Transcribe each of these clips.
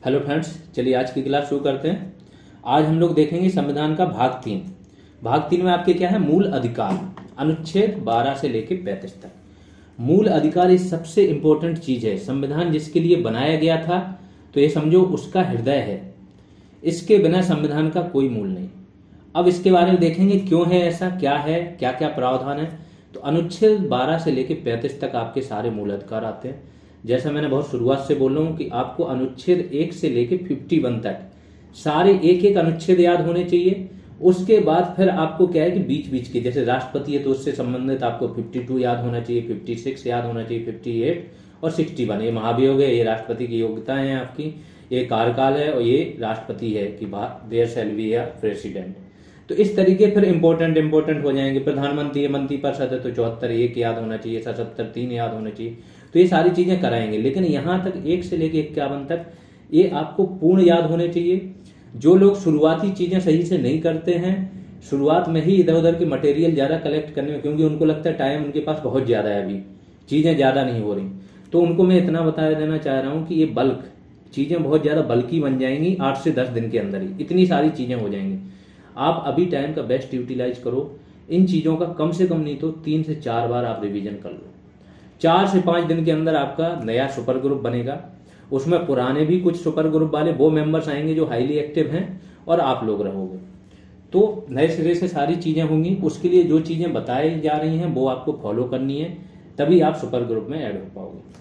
Hello friends, चलिए आज की क्लास शुरू करते हैं। आज हम लोग देखेंगे संविधान का भाग 3 में आपके क्या है, मूल अधिकार, अनुच्छेद 12 से लेकर 35 तक। मूल अधिकार ये सबसे इंपॉर्टेंट चीज है। संविधान जिसके लिए बनाया गया था तो ये समझो उसका हृदय है। इसके बिना संविधान का कोई मूल नहीं। अब इसके बारे में देखेंगे क्यों है ऐसा, क्या है, क्या क्या प्रावधान है। तो अनुच्छेद 12 से लेकर 35 तक आपके सारे मूल अधिकार आते हैं। जैसा मैंने बहुत शुरुआत से बोल रहा हूं कि आपको अनुच्छेद 1 से लेकर 51 तक सारे एक एक अनुच्छेद याद होने चाहिए। उसके बाद फिर आपको क्या है कि बीच बीच के, जैसे राष्ट्रपति है तो उससे संबंधित आपको 52 याद होना चाहिए, 56 याद होना चाहिए, 58 और 61। ये महाभियोग है, ये राष्ट्रपति की योग्यताएं हैं आपकी, ये कार्यकाल है और ये राष्ट्रपति है कि there shall be a president. तो इस तरीके फिर इंपॉर्टेंट हो जाएंगे। प्रधानमंत्री मंत्रिपरिषद है तो 74 एक याद होना चाहिए, 77 3 याद होना चाहिए। तो ये सारी चीजें कराएंगे, लेकिन यहां तक 1 से लेकर 51 तक ये आपको पूर्ण याद होने चाहिए। जो लोग शुरुआती चीजें सही से नहीं करते हैं, शुरुआत में ही इधर उधर की मटेरियल ज्यादा कलेक्ट करने में, क्योंकि उनको लगता है टाइम उनके पास बहुत ज्यादा है, अभी चीजें ज्यादा नहीं हो रही, तो उनको मैं इतना बता देना चाह रहा हूं कि ये बल्क चीजें बहुत ज्यादा बल्कि बन जाएंगी। 8 से 10 दिन के अंदर ही इतनी सारी चीजें हो जाएंगी। आप अभी टाइम का बेस्ट यूटिलाइज करो। इन चीजों का कम से कम नहीं तो 3 से 4 बार आप रिवीजन कर लो। 4 से 5 दिन के अंदर आपका नया सुपर ग्रुप बनेगा। उसमें पुराने भी कुछ सुपर ग्रुप वाले वो मेंबर्स आएंगे जो हाईली एक्टिव हैं और आप लोग रहोगे। तो नए सिरे से सारी चीजें होंगी। उसके लिए जो चीजें बताई जा रही हैं वो आपको फॉलो करनी है, तभी आप सुपर ग्रुप में ऐड हो पाओगे।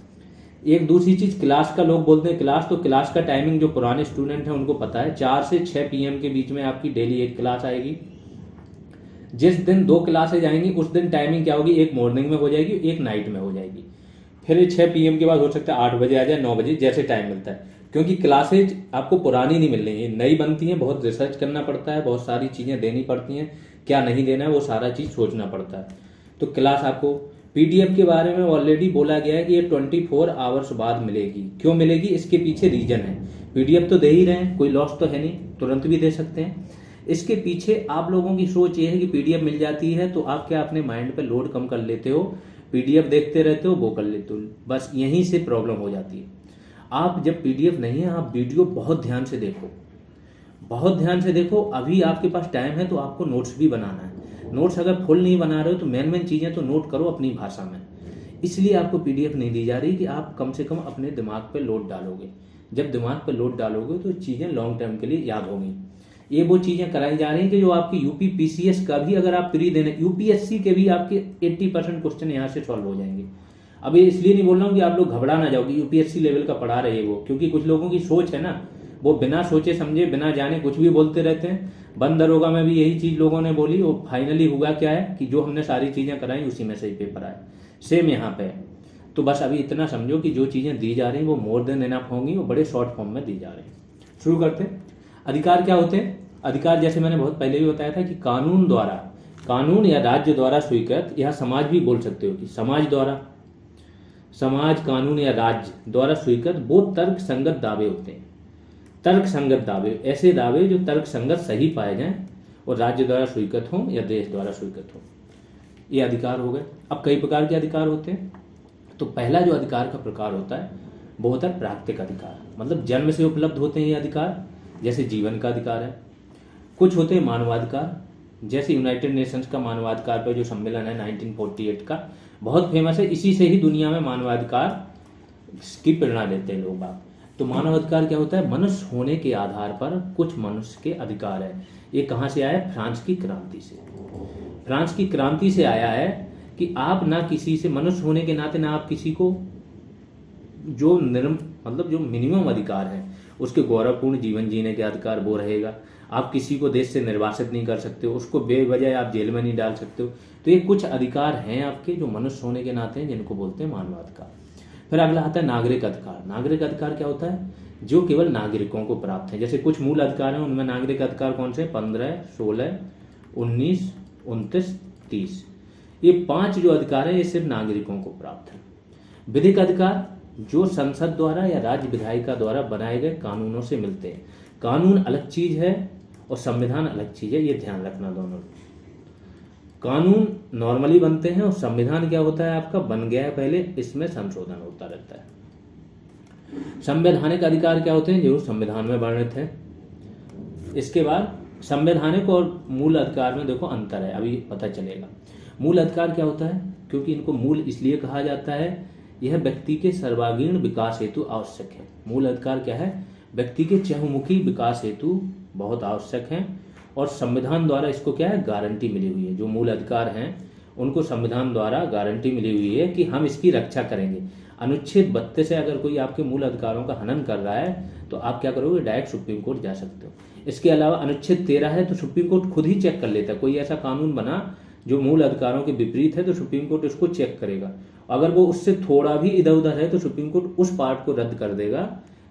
एक दूसरी चीज, क्लास का लोग बोलते हैं क्लास, तो क्लास का टाइमिंग जो पुराने स्टूडेंट हैं उनको पता है, 4 से 6 PM के बीच में आपकी डेली एक क्लास आएगी। जिस दिन 2 क्लासेज आएंगी उस दिन टाइमिंग क्या होगी, एक मॉर्निंग में हो जाएगी, एक नाइट में हो जाएगी। फिर 6 PM के बाद हो सकता है 8 बजे आ जाए, 9 बजे, जैसे टाइम मिलता है। क्योंकि क्लासेज आपको पुरानी नहीं मिल रही है, नई बनती हैं, बहुत रिसर्च करना पड़ता है, बहुत सारी चीजें देनी पड़ती हैं, क्या नहीं देना है वो सारा चीज सोचना पड़ता है। तो क्लास आपको PDF के बारे में ऑलरेडी बोला गया है कि ये 24 आवर्स बाद मिलेगी। क्यों मिलेगी, इसके पीछे रीजन है। PDF तो दे ही रहे हैं, कोई लॉस तो है नहीं, तुरंत भी दे सकते हैं। इसके पीछे आप लोगों की सोच ये है कि PDF मिल जाती है तो आप क्या अपने माइंड पे लोड कम कर लेते हो, PDF देखते रहते हो, वो कर लेते हो, बस यहीं से प्रॉब्लम हो जाती है। आप जब PDF नहीं है, आप वीडियो बहुत ध्यान से देखो, बहुत ध्यान से देखो। अभी आपके पास टाइम है तो आपको नोट्स भी बनाना है। नोट्स अगर फुल नहीं बना रहे हो तो मेन चीजें तो नोट करो अपनी भाषा में। इसलिए आपको PDF नहीं दी जा रही कि आप कम से कम अपने दिमाग पे लोड डालोगे। जब दिमाग पे लोड डालोगे तो चीजें लॉन्ग टर्म के लिए याद होंगी। ये वो चीजें कराई जा रही हैं कि जो आपकी यूपी PCS का भी अगर आप प्री देने, UPSC के भी आपके 80% क्वेश्चन यहाँ से सॉल्व हो जाएंगे। अब ये इसलिए नहीं बोल रहा हूँ कि आप लोग घबरा ना जाओ कि UPSC लेवल का पढ़ा रहे वो, क्योंकि कुछ लोगों की सोच है ना, वो बिना सोचे समझे बिना जाने कुछ भी बोलते रहते हैं। बंद दरोगा में भी यही चीज लोगों ने बोली, वो फाइनली हुआ क्या है कि जो हमने सारी चीजें कराई उसी में से ही पेपर आए। सेम यहाँ पे है। तो बस अभी इतना समझो कि जो चीजें दी जा रही हैं वो मोर देन इनफ होंगी, वो बड़े शॉर्ट फॉर्म में दी जा रही हैं। शुरू करते हैं। अधिकार क्या होते हैं? अधिकार जैसे मैंने बहुत पहले भी बताया था कि कानून द्वारा, कानून या राज्य द्वारा स्वीकृत, या समाज भी बोल सकते हो कि समाज द्वारा, समाज, कानून या राज्य द्वारा स्वीकृत वो तर्क संगत दावे होते हैं। तर्क संगत दावे, ऐसे दावे जो तर्क संगत सही पाए जाएं और राज्य द्वारा स्वीकृत हो या देश द्वारा स्वीकृत हो, ये अधिकार हो गए। अब कई प्रकार के अधिकार होते हैं। तो पहला जो अधिकार का प्रकार होता है वो होता है प्राकृतिक अधिकार, मतलब जन्म से उपलब्ध होते हैं ये अधिकार, जैसे जीवन का अधिकार है। कुछ होते हैं मानवाधिकार, जैसे यूनाइटेड नेशंस का मानवाधिकार पर जो सम्मेलन है 1948 का, बहुत फेमस है। इसी से ही दुनिया में मानवाधिकार की प्रेरणा लेते हैं लोग बाग। तो मानवाधिकार क्या होता है, मनुष्य होने के आधार पर कुछ मनुष्य के अधिकार है। ये कहां से आया है? फ्रांस की क्रांति से। फ्रांस की क्रांति से आया है कि आप ना किसी से, मनुष्य होने के नाते ना आप किसी को जो मतलब जो मिनिमम अधिकार है उसके गौरवपूर्ण जीवन जीने के अधिकार वो रहेगा। आप किसी को देश से निर्वासित नहीं कर सकते हो, उसको बेवजह आप जेल में नहीं डाल सकते हो। तो ये कुछ अधिकार हैं आपके जो मनुष्य होने के नाते हैं, जिनको बोलते हैं मानवाधिकार। फिर अगला आता है नागरिक अधिकार। नागरिक अधिकार क्या होता है? जो केवल नागरिकों को प्राप्त है। जैसे कुछ मूल अधिकार हैं, उनमें नागरिक अधिकार कौन से? 15, 16, 19, 29, 30। ये 5 जो अधिकार है ये सिर्फ नागरिकों को प्राप्त है। विधिक अधिकार जो संसद द्वारा या राज्य विधायिका द्वारा बनाए गए कानूनों से मिलते हैं। कानून अलग चीज है और संविधान अलग चीज है, ये ध्यान रखना। दोनों कानून नॉर्मली बनते हैं और संविधान क्या होता है आपका, बन गया है पहले, इसमें संशोधन होता रहता है। संवैधानिक अधिकार क्या होते हैं, जो संविधान में वर्णित है। इसके बाद संवैधानिक और मूल अधिकार में देखो अंतर है, अभी पता चलेगा। मूल अधिकार क्या होता है, क्योंकि इनको मूल इसलिए कहा जाता है, यह व्यक्ति के सर्वांगीण विकास हेतु आवश्यक है। मूल अधिकार क्या है, व्यक्ति के चहुमुखी विकास हेतु बहुत आवश्यक है, और संविधान द्वारा इसको क्या है, गारंटी मिली हुई है। जो मूल अधिकार हैं उनको संविधान द्वारा गारंटी मिली हुई है कि हम इसकी रक्षा करेंगे। अनुच्छेद 32 से अगर कोई आपके मूल अधिकारों का हनन कर रहा है तो आप क्या करोगे, डायरेक्ट सुप्रीम कोर्ट जा सकते हो। इसके अलावा अनुच्छेद 13 है तो सुप्रीम कोर्ट खुद ही चेक कर लेता है। कोई ऐसा कानून बना जो मूल अधिकारों के विपरीत है तो सुप्रीम कोर्ट उसको चेक करेगा। अगर वो उससे थोड़ा भी इधर उधर है तो सुप्रीम कोर्ट उस पार्ट को रद्द कर देगा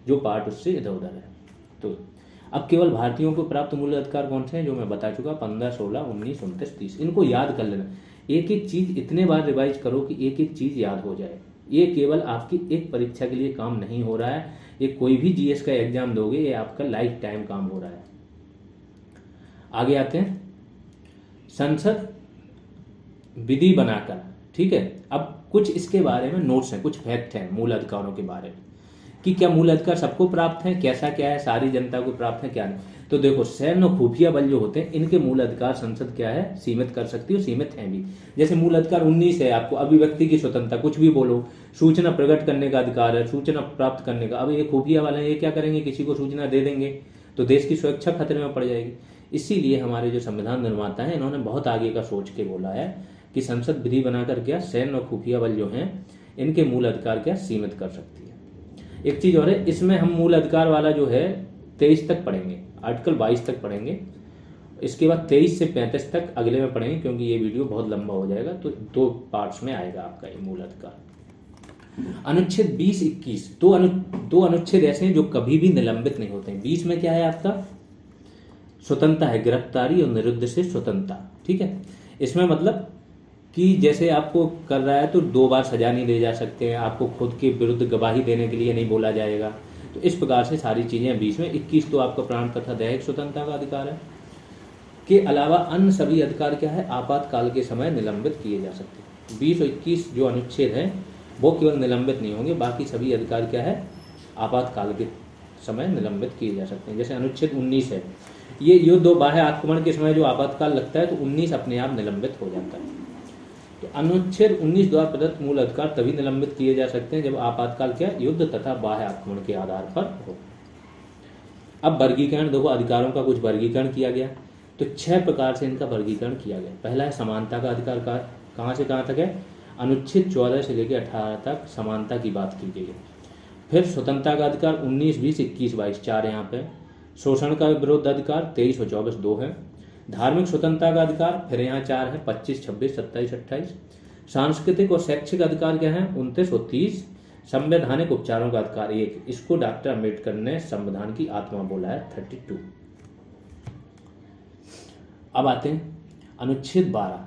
जो पार्ट उससे इधर उधर है। तो अब केवल भारतीयों को प्राप्त मूल अधिकार कौन से हैं, जो मैं बता चुका, 15, 16, 19, 29, 30। इनको याद कर लेना। एक एक चीज इतने बार रिवाइज करो कि एक एक चीज याद हो जाए। ये केवल आपकी एक परीक्षा के लिए काम नहीं हो रहा है, ये कोई भी जीएस का एग्जाम दोगे ये आपका लाइफ टाइम काम हो रहा है। आगे आते हैं, संसद विधि बनाकर, ठीक है। अब कुछ इसके बारे में नोट्स हैं, कुछ फैक्ट हैं मूल अधिकारों के बारे में कि क्या मूल अधिकार सबको प्राप्त है, कैसा क्या है, सारी जनता को प्राप्त है क्या नहीं। तो देखो, सैन्य और खुफिया बल जो होते हैं इनके मूल अधिकार संसद क्या है, सीमित कर सकती है, सीमित है भी। जैसे मूल अधिकार 19 है आपको, अभिव्यक्ति की स्वतंत्रता, कुछ भी बोलो, सूचना प्रकट करने का अधिकार है, सूचना प्राप्त करने का। अब ये खुफिया वाले ये क्या करेंगे, किसी को सूचना दे देंगे तो देश की सुरक्षा खतरे में पड़ जाएगी। इसीलिए हमारे जो संविधान निर्माता है इन्होंने बहुत आगे का सोच के बोला है कि संसद विधि बनाकर क्या सैन्य और खुफिया बल जो हैं इनके मूल अधिकार क्या सीमित कर सकती है। एक चीज और है, इसमें हम मूल अधिकार वाला जो है 23 तक पढ़ेंगे, आर्टिकल 22 तक पढ़ेंगे। इसके बाद 23 से 35 तक अगले में पढ़ेंगे, क्योंकि ये वीडियो बहुत लंबा हो जाएगा। तो 2 पार्ट्स में आएगा आपका ये मूल अधिकार। अनुच्छेद 20, 21 दो अनुच्छेद ऐसे हैं जो कभी भी निलंबित नहीं होते हैं। 20 में क्या है आपका, स्वतंत्रता है, गिरफ्तारी और निरुद्ध से स्वतंत्रता, ठीक है। इसमें मतलब कि जैसे आपको कर रहा है तो 2 बार सजा नहीं दे जा सकते हैं, आपको खुद के विरुद्ध गवाही देने के लिए नहीं बोला जाएगा। तो इस प्रकार से सारी चीजें 20 में। 21 तो आपका प्राण तथा दैहिक स्वतंत्रता का अधिकार है। के अलावा अन्य सभी अधिकार क्या है, आपातकाल के समय निलंबित किए जा सकते हैं। 20 और 21 जो अनुच्छेद है वो केवल निलंबित नहीं होंगे, बाकी सभी अधिकार क्या है, आपातकाल के समय निलंबित किए जा सकते हैं। जैसे अनुच्छेद 19 है, ये युद्ध और बाह्य आक्रमण के समय जो आपातकाल लगता है तो 19 अपने आप निलंबित हो जाता है। तो अनुच्छेद 19 द्वारा प्रदत्त मूल अधिकार तभी निलंबित किए जा सकते हैं जब आपातकाल क्या, युद्ध तथा बाह्य आक्रमण के आधार पर हो। अब वर्गीकरण देखो, अधिकारों का कुछ वर्गीकरण किया गया। तो 6 प्रकार से इनका वर्गीकरण किया गया। पहला है समानता का अधिकार, का कहां से कहां तक है, अनुच्छेद 14 से लेकर 18 तक समानता की बात की गई है। फिर स्वतंत्रता का अधिकार 19, 20, 21, 22 4 यहाँ पे। शोषण का विरोध अधिकार 23 और 24 2 है। धार्मिक स्वतंत्रता का अधिकार फिर यहाँ 4 है, 25, 26, 27, 28। सांस्कृतिक और शैक्षिक अधिकार क्या है, 29 और 30। संवैधानिक उपचारों का अधिकार 1, इसको डॉक्टर अम्बेडकर ने संविधान की आत्मा बोला है, 32। अब आते हैं अनुच्छेद 12,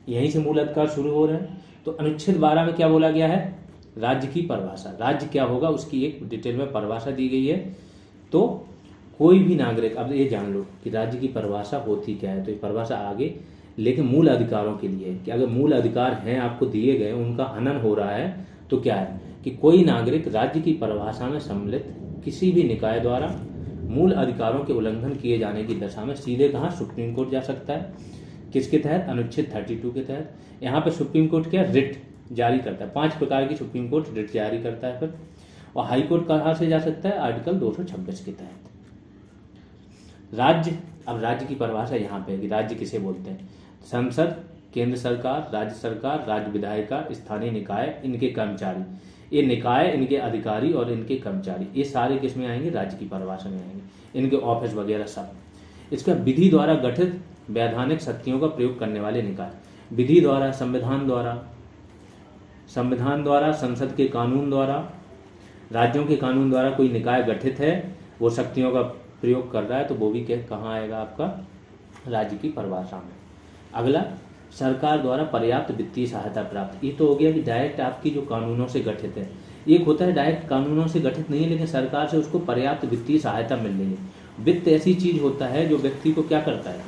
यहीं से मूल अधिकार शुरू हो रहे हैं। तो अनुच्छेद 12 में क्या बोला गया है, राज्य की परिभाषा, राज्य क्या होगा उसकी एक डिटेल में परिभाषा दी गई है। तो कोई भी नागरिक, अब ये जान लो कि राज्य की परिभाषा होती क्या है। तो ये परिभाषा आगे, लेकिन मूल अधिकारों के लिए कि अगर मूल अधिकार हैं आपको दिए गए, उनका हनन हो रहा है तो क्या है कि कोई नागरिक राज्य की परिभाषा में सम्मिलित किसी भी निकाय द्वारा मूल अधिकारों के उल्लंघन किए जाने की दशा में सीधे कहाँ, सुप्रीम कोर्ट जा सकता है। किसके तहत, अनुच्छेद 32 के तहत। यहाँ पे सुप्रीम कोर्ट क्या, रिट जारी करता है। 5 प्रकार की सुप्रीम कोर्ट रिट जारी करता है। फिर और हाई कोर्ट कहाँ से जा सकता है, आर्टिकल 226 के तहत। राज्य, अब राज्य की परिभाषा यहाँ पे है कि राज्य किसे बोलते हैं, संसद, केंद्र सरकार, राज्य सरकार, राज्य विधायिका, स्थानीय निकाय, इनके कर्मचारी, ये निकाय, इनके अधिकारी और इनके कर्मचारी, ये सारे किसमें आएंगे, राज्य की परिभाषा में आएंगे, इनके ऑफिस वगैरह सब। इसका विधि द्वारा गठित वैधानिक शक्तियों का प्रयोग करने वाले निकाय, विधि द्वारा, संविधान द्वारा, संसद के कानून द्वारा, राज्यों के कानून द्वारा कोई निकाय गठित है, वो शक्तियों का प्रयोग कर रहा है तो वो भी कहाँ आएगा आपका, राज्य की परिभाषा में। अगला, सरकार द्वारा पर्याप्त वित्तीय सहायता प्राप्त। ये तो हो गया कि डायरेक्ट आपकी जो कानूनों से गठित है। एक होता है डायरेक्ट कानूनों से गठित नहीं है लेकिन सरकार से उसको पर्याप्त वित्तीय सहायता मिल रही है। वित्त ऐसी चीज होता है जो व्यक्ति को क्या करता है,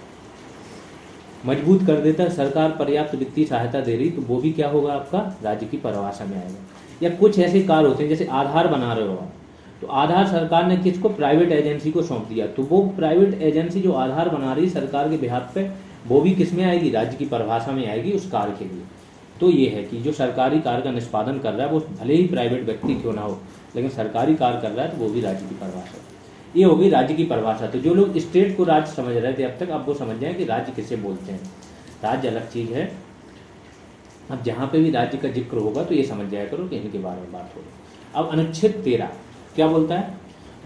मजबूत कर देता है। सरकार पर्याप्त वित्तीय सहायता दे रही तो वो भी क्या होगा आपका, राज्य की परिभाषा में आएगा। या कुछ ऐसे कार्य होते हैं जैसे आधार बना रहे हो आप, तो आधार सरकार ने किसको, प्राइवेट एजेंसी को सौंप दिया। तो वो प्राइवेट एजेंसी जो आधार बना रही सरकार के बिहाफ पे, वो भी किस में आएगी, राज्य की परिभाषा में आएगी उस कार्य के लिए। तो ये है कि जो सरकारी कार्य का निष्पादन कर रहा है वो भले ही प्राइवेट व्यक्ति क्यों ना हो, लेकिन सरकारी कार्य कर रहा है तो वो भी राज्य की परिभाषा। ये होगी राज्य की परिभाषा। तो जो लोग स्टेट को राज्य समझ रहे थे अब तक, अब वो समझ जाए कि राज्य किसे बोलते हैं। राज्य अलग चीज है। अब जहाँ पे भी राज्य का जिक्र होगा तो ये समझ जाया करो कि इनके बारे में बात हो रही। अब अनुच्छेद 13 क्या बोलता है,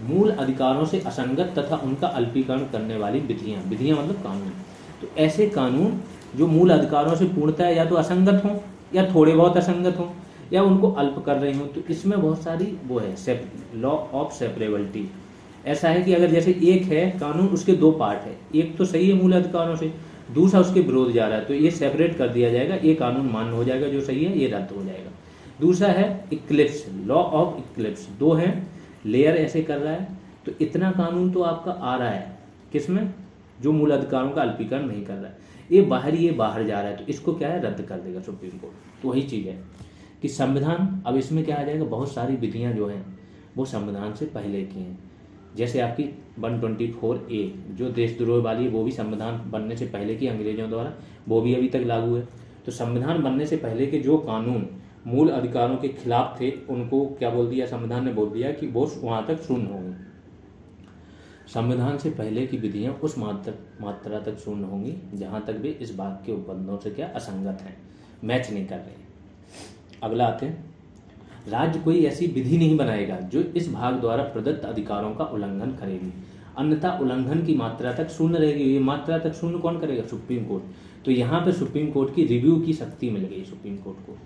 मूल अधिकारों से असंगत तथा उनका अल्पीकरण करने वाली विधियां। विधियां मतलब कानून। तो ऐसे कानून जो मूल अधिकारों से पूर्णतः या तो असंगत हों या थोड़े बहुत असंगत हों या उनको अल्प कर रही हों। तो इसमें बहुत सारी वो है, लॉ ऑफ सेपरेबिलिटी। ऐसा है कि अगर जैसे एक है कानून, उसके दो पार्ट है, एक तो सही है मूल अधिकारों से, दूसरा उसके विरोध जा रहा है, तो ये सेपरेट कर दिया जाएगा। ये कानून मान्य हो जाएगा, जो सही है ये रद्द हो जाएगा। दूसरा है इक्लिप्स, लॉ ऑफ इक्लिप्स। दो है, लेयर ऐसे कर रहा है तो इतना कानून तो आपका आ रहा है किसमें, जो मूल अधिकारों का अल्पीकरण नहीं कर रहा है, ये बाहर जा रहा है, तो इसको क्या है, रद्द कर देगा सुप्रीम कोर्ट। तो वही चीज है कि संविधान, अब इसमें क्या आ जाएगा, बहुत सारी विधियां जो हैं वो संविधान से पहले की हैं। जैसे आपकी 124A जो देशद्रोह वाली है, वो भी संविधान बनने से पहले की अंग्रेजों द्वारा, वो भी अभी तक लागू है। तो संविधान बनने से पहले के जो कानून मूल अधिकारों के खिलाफ थे, उनको क्या बोल दिया संविधान ने, बोल दिया कि वो वहां तक शून्य होंगी। संविधान से पहले की विधियां उस मात्रा तक शून्य होंगी जहां तक वे इस भाग के उपबंधों से क्या असंगत हैं, मैच नहीं कर रहे। अगला आते हैं, राज्य कोई ऐसी विधि नहीं बनाएगा जो इस भाग द्वारा प्रदत्त अधिकारों का उल्लंघन करेगी, अन्यथा उल्लंघन की मात्रा तक शून्य रहेगी। ये मात्रा तक शून्य कौन करेगा, सुप्रीम कोर्ट। तो यहाँ पे सुप्रीम कोर्ट की रिव्यू की शक्ति मिल गई सुप्रीम कोर्ट को।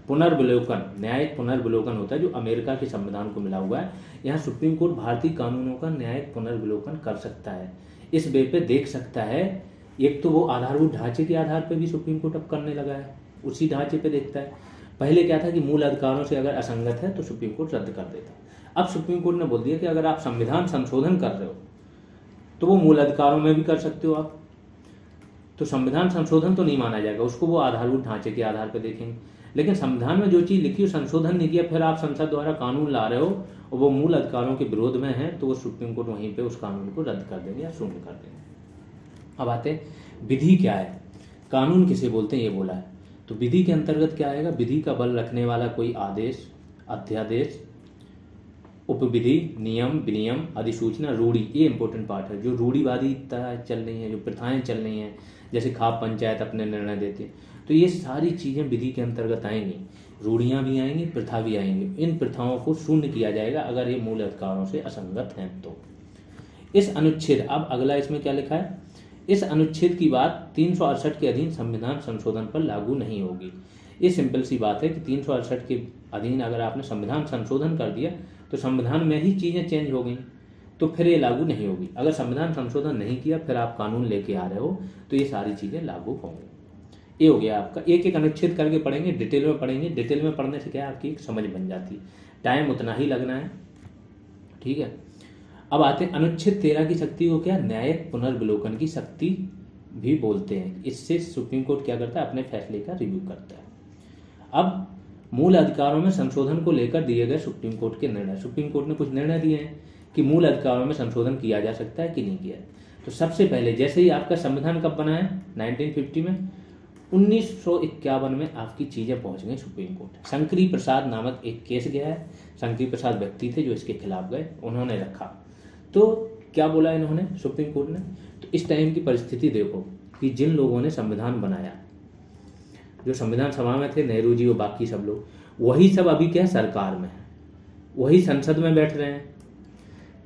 पुनर्विलोकन, न्यायिक पुनर्विलोकन होता है जो अमेरिका के संविधान को मिला हुआ है। यहाँ सुप्रीम कोर्ट भारतीय कानूनों का न्यायिक पुनर्विलोकन कर सकता है, इस वे पे देख सकता है। एक तो वो आधारभूत ढांचे के आधार पे भी सुप्रीम कोर्ट अब करने लगा है, उसी ढांचे पे देखता है। पहले क्या था कि मूल अधिकारों से अगर असंगत है तो सुप्रीम कोर्ट रद्द कर देता। अब सुप्रीम कोर्ट ने बोल दिया कि अगर आप संविधान संशोधन कर रहे हो तो वो मूल अधिकारों में भी कर सकते हो आप। तो संविधान संशोधन तो नहीं माना जाएगा, उसको वो आधारभूत ढांचे के आधार पर देखेंगे। लेकिन संविधान में जो चीज लिखी हो, संशोधन नहीं किया, फिर आप संसद द्वारा कानून ला रहे हो और वो मूल अधिकारों के विरोध में है, तो वो सुप्रीम कोर्ट वहीं पे उस कानून को रद्द कर देंगे या शून्य कर देंगे। अब आते हैं विधि क्या है, कानून किसे बोलते हैं ये बोला है। तो विधि के अंतर्गत क्या आएगा, विधि का बल रखने वाला कोई आदेश, अध्यादेश, उपविधि, नियम, विनियम, अधिसूचना, रूढ़ी। ये इंपॉर्टेंट पार्ट है। जो रूढ़िवादिता चल रही है, जो प्रथाएं चल रही हैं, जैसे खाप पंचायत अपने निर्णय देते हैं, तो ये सारी चीजें विधि के अंतर्गत आएंगी। रूढ़ियां भी आएंगी, प्रथा भी आएंगी। इन प्रथाओं को शून्य किया जाएगा अगर ये मूल अधिकारों से असंगत हैं तो। इस अनुच्छेद, अब अगला इसमें क्या लिखा है, इस अनुच्छेद की बात 368 के अधीन संविधान संशोधन पर लागू नहीं होगी। ये सिंपल सी बात है कि 368 के अधीन अगर आपने संविधान संशोधन कर दिया तो संविधान में ही चीजें चेंज हो गई, तो फिर ये लागू नहीं होगी। अगर संविधान संशोधन नहीं किया फिर आप कानून लेके आ रहे हो तो ये सारी चीजें लागू होंगी। ये हो गया आपका, एक एक अनुच्छेद करके पढ़ेंगे, डिटेल में पढ़ेंगे। डिटेल में पढ़ने से क्या आपकी एक समझ बन जाती है, टाइम उतना ही लगना है, ठीक है। अब आते हैं अनुच्छेद 13 की शक्ति को क्या, न्यायिक पुनर्विलोकन की शक्ति भी बोलते हैं। इससे सुप्रीम कोर्ट क्या करता है, अपने फैसले का रिव्यू करता है। अब मूल अधिकारों में संशोधन को लेकर दिए गए सुप्रीम कोर्ट के निर्णय। सुप्रीम कोर्ट ने कुछ निर्णय दिए हैं कि मूल अधिकारों में संशोधन किया जा सकता है कि नहीं किया है। तो सबसे पहले जैसे ही आपका संविधान कब बना है, 1950 में, 1951 में आपकी चीजें पहुंच गई सुप्रीम कोर्ट। शंकरी प्रसाद नामक एक केस गया है, शंकरी प्रसाद व्यक्ति थे जो इसके खिलाफ गए, उन्होंने रखा। तो क्या बोला इन्होंने सुप्रीम कोर्ट ने, तो इस टाइम की परिस्थिति देखो कि जिन लोगों ने संविधान बनाया, जो संविधान सभा में थे, नेहरू जी और बाकी सब लोग, वही सब अभी क्या सरकार में है, वही संसद में बैठ रहे हैं।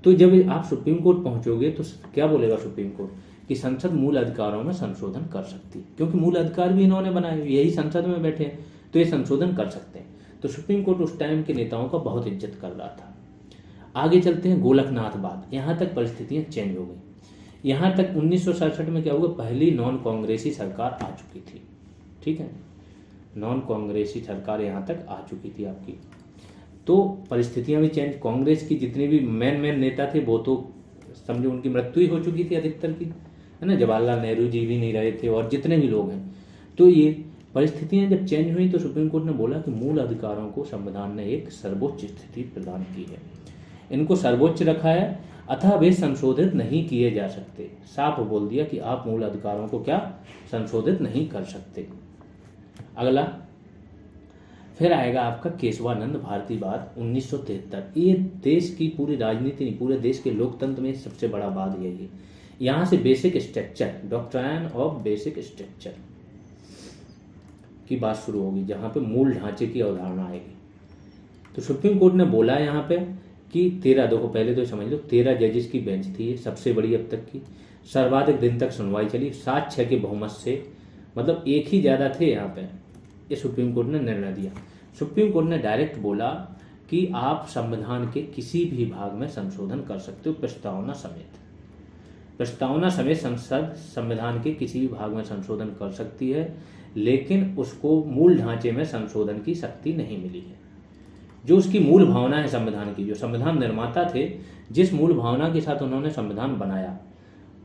तो जब आप सुप्रीम कोर्ट पहुंचोगे तो क्या बोलेगा सुप्रीम कोर्ट कि संसद मूल अधिकारों में संशोधन कर सकती है, क्योंकि मूल अधिकार भी इन्होंने बनाए, यही संसद में बैठे हैं, तो ये संशोधन कर सकते हैं। तो सुप्रीम कोर्ट उस टाइम के नेताओं का बहुत इज्जत कर रहा था। आगे चलते हैं गोलकनाथ बाद, यहाँ तक परिस्थितियां चेंज हो गई। यहाँ तक 1967 में क्या हुआ, पहली नॉन कांग्रेसी सरकार आ चुकी थी, ठीक है, नॉन कांग्रेसी सरकार यहाँ तक आ चुकी थी आपकी। तो परिस्थितियां भी चेंज, कांग्रेस की जितने भी मेन नेता थे वो तो समझो उनकी मृत्यु ही हो चुकी थी अधिकतर की, है ना, जवाहरलाल नेहरू जी भी नहीं रहे थे और जितने भी लोग हैं। तो ये परिस्थितियां जब चेंज हुई तो सुप्रीम कोर्ट ने बोला कि मूल अधिकारों को संविधान ने एक सर्वोच्च स्थिति प्रदान की है। इनको सर्वोच्च रखा है, अतः वे संशोधित नहीं किए जा सकते। साफ बोल दिया कि आप मूल अधिकारों को क्या संशोधित नहीं कर सकते। अगला फिर आएगा आपका केशवानंद भारतीवाद 1973। ये देश की पूरी राजनीति नहीं, पूरे देश के लोकतंत्र में सबसे बड़ा बात यही है। यहां से basic structure, doctrine of basic structure की बात शुरू होगी, जहां पे मूल ढांचे की अवधारणा आएगी। तो सुप्रीम कोर्ट ने बोला यहाँ पे कि 13, देखो पहले तो समझ लो 13 जजेस की बेंच थी, सबसे बड़ी अब तक की, सर्वाधिक दिन तक सुनवाई चली, 7-6 के बहुमत से, मतलब एक ही ज्यादा थे यहाँ पे। ये सुप्रीम कोर्ट ने निर्णय दिया। सुप्रीम कोर्ट ने डायरेक्ट बोला कि आप संविधान के किसी भी भाग में संशोधन कर सकते हो, प्रस्तावना समेत। प्रस्तावना समेत संसद संविधान के किसी भी भाग में संशोधन कर सकती है, लेकिन उसको मूल ढांचे में संशोधन की शक्ति नहीं मिली है। जो उसकी मूल भावना है संविधान की, जो संविधान निर्माता थे, जिस मूल भावना के साथ उन्होंने संविधान बनाया,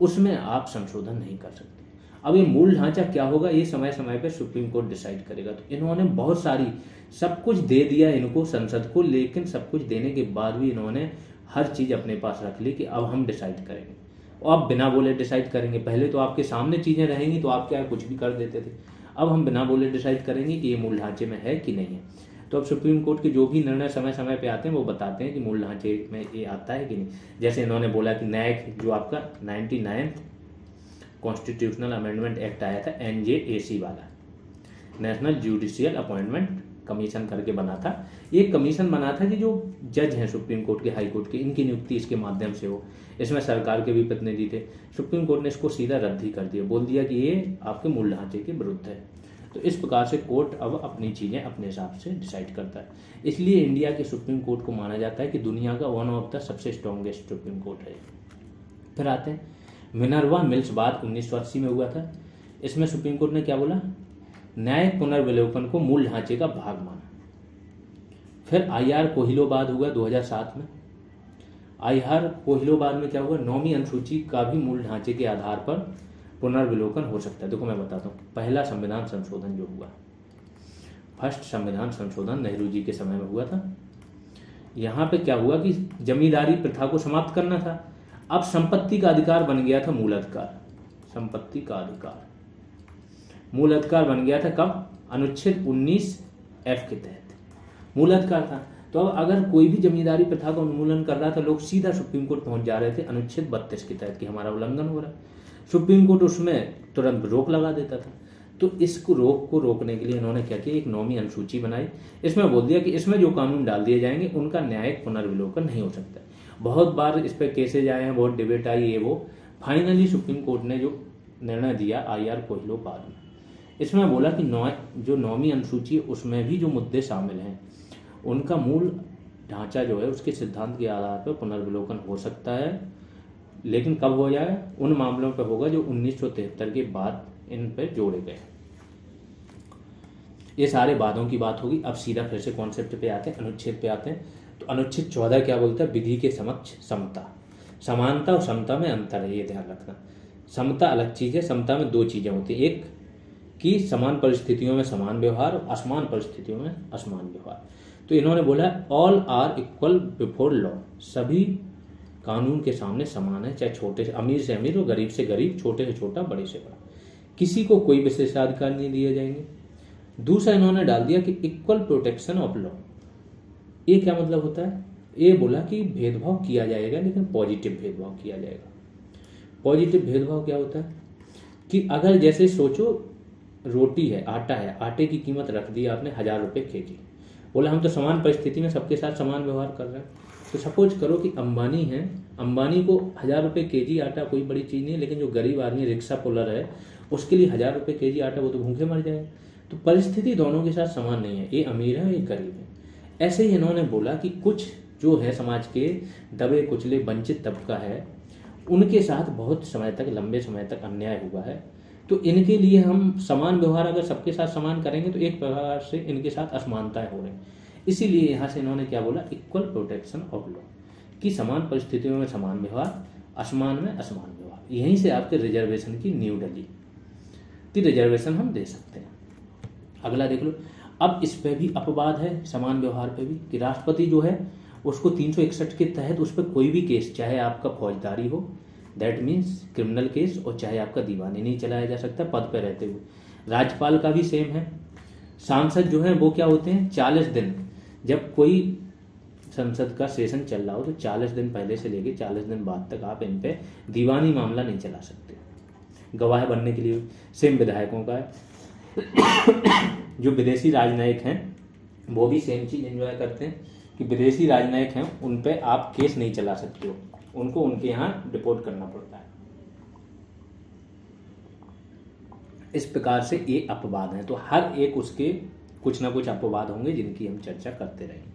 उसमें आप संशोधन नहीं कर सकते। अब ये मूल ढांचा क्या होगा, ये समय समय पे सुप्रीम कोर्ट डिसाइड करेगा। तो इन्होंने बहुत सारी, सब कुछ दे दिया इनको संसद को, लेकिन सब कुछ देने के बाद भी इन्होंने हर चीज अपने पास रख ली कि अब हम डिसाइड करेंगे, और अब बिना बोले डिसाइड करेंगे। पहले तो आपके सामने चीजें रहेंगी तो आप क्या कुछ भी कर देते थे, अब हम बिना बोले डिसाइड करेंगे कि ये मूल ढांचे में है कि नहीं है। तो अब सुप्रीम कोर्ट के जो भी निर्णय समय समय पे आते हैं वो बताते हैं कि मूल ढांचे में ये आता है कि नहीं। जैसे इन्होंने बोला कि न्यायिक, जो आपका 99th कॉन्स्टिट्यूशनल अमेंडमेंट एक्ट आया था, NJAC वाला, नेशनल जुडिशियल अपॉइंटमेंट कमीशन करके बना था। ये कमीशन बना था कि जो जज हैं सुप्रीम कोर्ट के, हाई कोर्ट के, इनकी नियुक्ति इसके माध्यम से हो। इसमें सरकार के भी प्रतिनिधि थे। सुप्रीम कोर्ट ने इसको सीधा रद्द ही कर दिया, बोल दिया कि ये आपके मूल ढांचे के विरुद्ध है। तो इस प्रकार से कोर्ट अब अपनी चीजें अपने हिसाब से डिसाइड करता है। इसलिए इंडिया के सुप्रीम कोर्ट को माना जाता है कि दुनिया का वन ऑफ द सबसे स्ट्रॉन्गेस्ट सुप्रीम कोर्ट है। फिर आते हैं मिनर्वा मिल्स बाद 1980 में हुआ था। इसमें सुप्रीम कोर्ट ने क्या बोला, न्यायिक पुनर्विलोकन को मूल ढांचे का भाग माना। फिर IR कोहिलोबाद हुआ 2007 में। IR कोहिलोबाद में क्या हुआ, 9वीं अनुसूची का भी मूल ढांचे के आधार पर पुनर्विलोकन हो सकता है। देखो मैं बताता हूँ, पहला संविधान संशोधन जो हुआ, फर्स्ट संविधान संशोधन नेहरू जी के समय में हुआ था। यहाँ पे क्या हुआ कि जमींदारी प्रथा को समाप्त करना था। अब संपत्ति का अधिकार बन गया था मूल अधिकार। संपत्ति का अधिकार मूल अधिकार बन गया था कब, अनुच्छेद 19F के तहत मूल अधिकार था। तो अब अगर कोई भी जमींदारी प्रथा का उन्मूलन कर रहा था, लोग सीधा सुप्रीम कोर्ट पहुंच जा रहे थे अनुच्छेद 32 के तहत कि हमारा उल्लंघन हो रहा है। सुप्रीम कोर्ट उसमें तुरंत रोक लगा देता था। तो इसको रोक को रोकने के लिए इन्होंने क्या किया, एक 9वीं अनुसूची बनाई। इसमें बोल दिया कि इसमें जो कानून डाल दिए जाएंगे उनका न्यायिक पुनर्विलोकन नहीं हो सकता। बहुत बार इस पर केसेज आए हैं, बहुत डिबेट आई, ये वो। फाइनली सुप्रीम कोर्ट ने जो निर्णय दिया IR कोहिलोबाद में, इसमें बोला कि जो 9वीं अनुसूची उसमें भी जो मुद्दे शामिल हैं उनका मूल ढांचा जो है उसके सिद्धांत के आधार पर पुनर्विलोकन हो सकता है, लेकिन कब हो जाए, उन मामलों पर होगा जो 1973 के बाद इन पर जोड़े गए। ये सारे वादों की बात होगी। अब सीधा फिर से कॉन्सेप्ट पे आते हैं, अनुच्छेद पे आते हैं। तो अनुच्छेद 14 क्या बोलता है, विधि के समक्ष समता। समानता और समता में अंतर है, ये ध्यान रखना। समता अलग चीज है, समता में 2 चीजें होती है, एक कि समान परिस्थितियों में समान व्यवहार और असमान परिस्थितियों में असमान व्यवहार। तो इन्होंने बोला all are equal before law, सभी कानून के सामने समान है, चाहे छोटे से अमीर से अमीर और गरीब से गरीब, छोटे से छोटा, बड़े से बड़ा, किसी को कोई विशेषाधिकार नहीं दिए जाएंगे। दूसरा इन्होंने डाल दिया कि इक्वल प्रोटेक्शन ऑफ लॉ। ये क्या मतलब होता है, ये बोला कि भेदभाव किया जाएगा लेकिन पॉजिटिव भेदभाव किया जाएगा। पॉजिटिव भेदभाव क्या होता है कि अगर जैसे सोचो रोटी है, आटा है, आटे की कीमत रख दी आपने 1000 रुपये केजी, बोला हम तो समान परिस्थिति में सबके साथ समान व्यवहार कर रहे हैं। तो सपोज करो कि अंबानी है, अंबानी को 1000 रुपये केजी आटा कोई बड़ी चीज़ नहीं है, लेकिन जो गरीब आदमी रिक्शा पुलर है उसके लिए 1000 रुपये केजी आटा, वो तो भूखे मर जाए। तो परिस्थिति दोनों के साथ समान नहीं है, ये अमीर है ये गरीब है। ऐसे ही इन्होंने बोला कि कुछ जो है समाज के दबे कुचले वंचित तबका है, उनके साथ बहुत समय तक, लंबे समय तक अन्याय हुआ है। तो इनके लिए हम समान व्यवहार अगर सबके साथ समान करेंगे तो एक प्रकार से इनके साथ असमानताएं हो रही। इसीलिए यहाँ से इन्होंने क्या बोला, इक्वल प्रोटेक्शन ऑफ लॉ, कि समान परिस्थितियों में समान व्यवहार, असमान में असमान व्यवहार। यहीं से आपके रिजर्वेशन की नींव डली, कि रिजर्वेशन हम दे सकते हैं। अगला देख लो, अब इस पे भी अपवाद है, समान व्यवहार पे भी, कि राष्ट्रपति जो है उसको 361 के तहत उस पर कोई भी केस, चाहे आपका फौजदारी हो, दैट मीन्स क्रिमिनल केस, और चाहे आपका दीवानी, नहीं चलाया जा सकता पद पर रहते हुए। राज्यपाल का भी सेम है। सांसद जो है वो क्या होते हैं, 40 दिन, जब कोई संसद का सेशन चल रहा हो तो 40 दिन पहले से लेके 40 दिन बाद तक आप इन पे दीवानी मामला नहीं चला सकते। गवाह बनने के लिए सेम विधायकों का है। जो विदेशी राजनयिक हैं वो भी सेम चीज एंजॉय करते हैं कि विदेशी राजनयिक हैं उन पे आप केस नहीं चला सकते हो, उनको उनके यहाँ डिपोर्ट करना पड़ता है। इस प्रकार से ये अपवाद हैं, तो हर एक उसके कुछ ना कुछ अपवाद होंगे जिनकी हम चर्चा करते रहेंगे।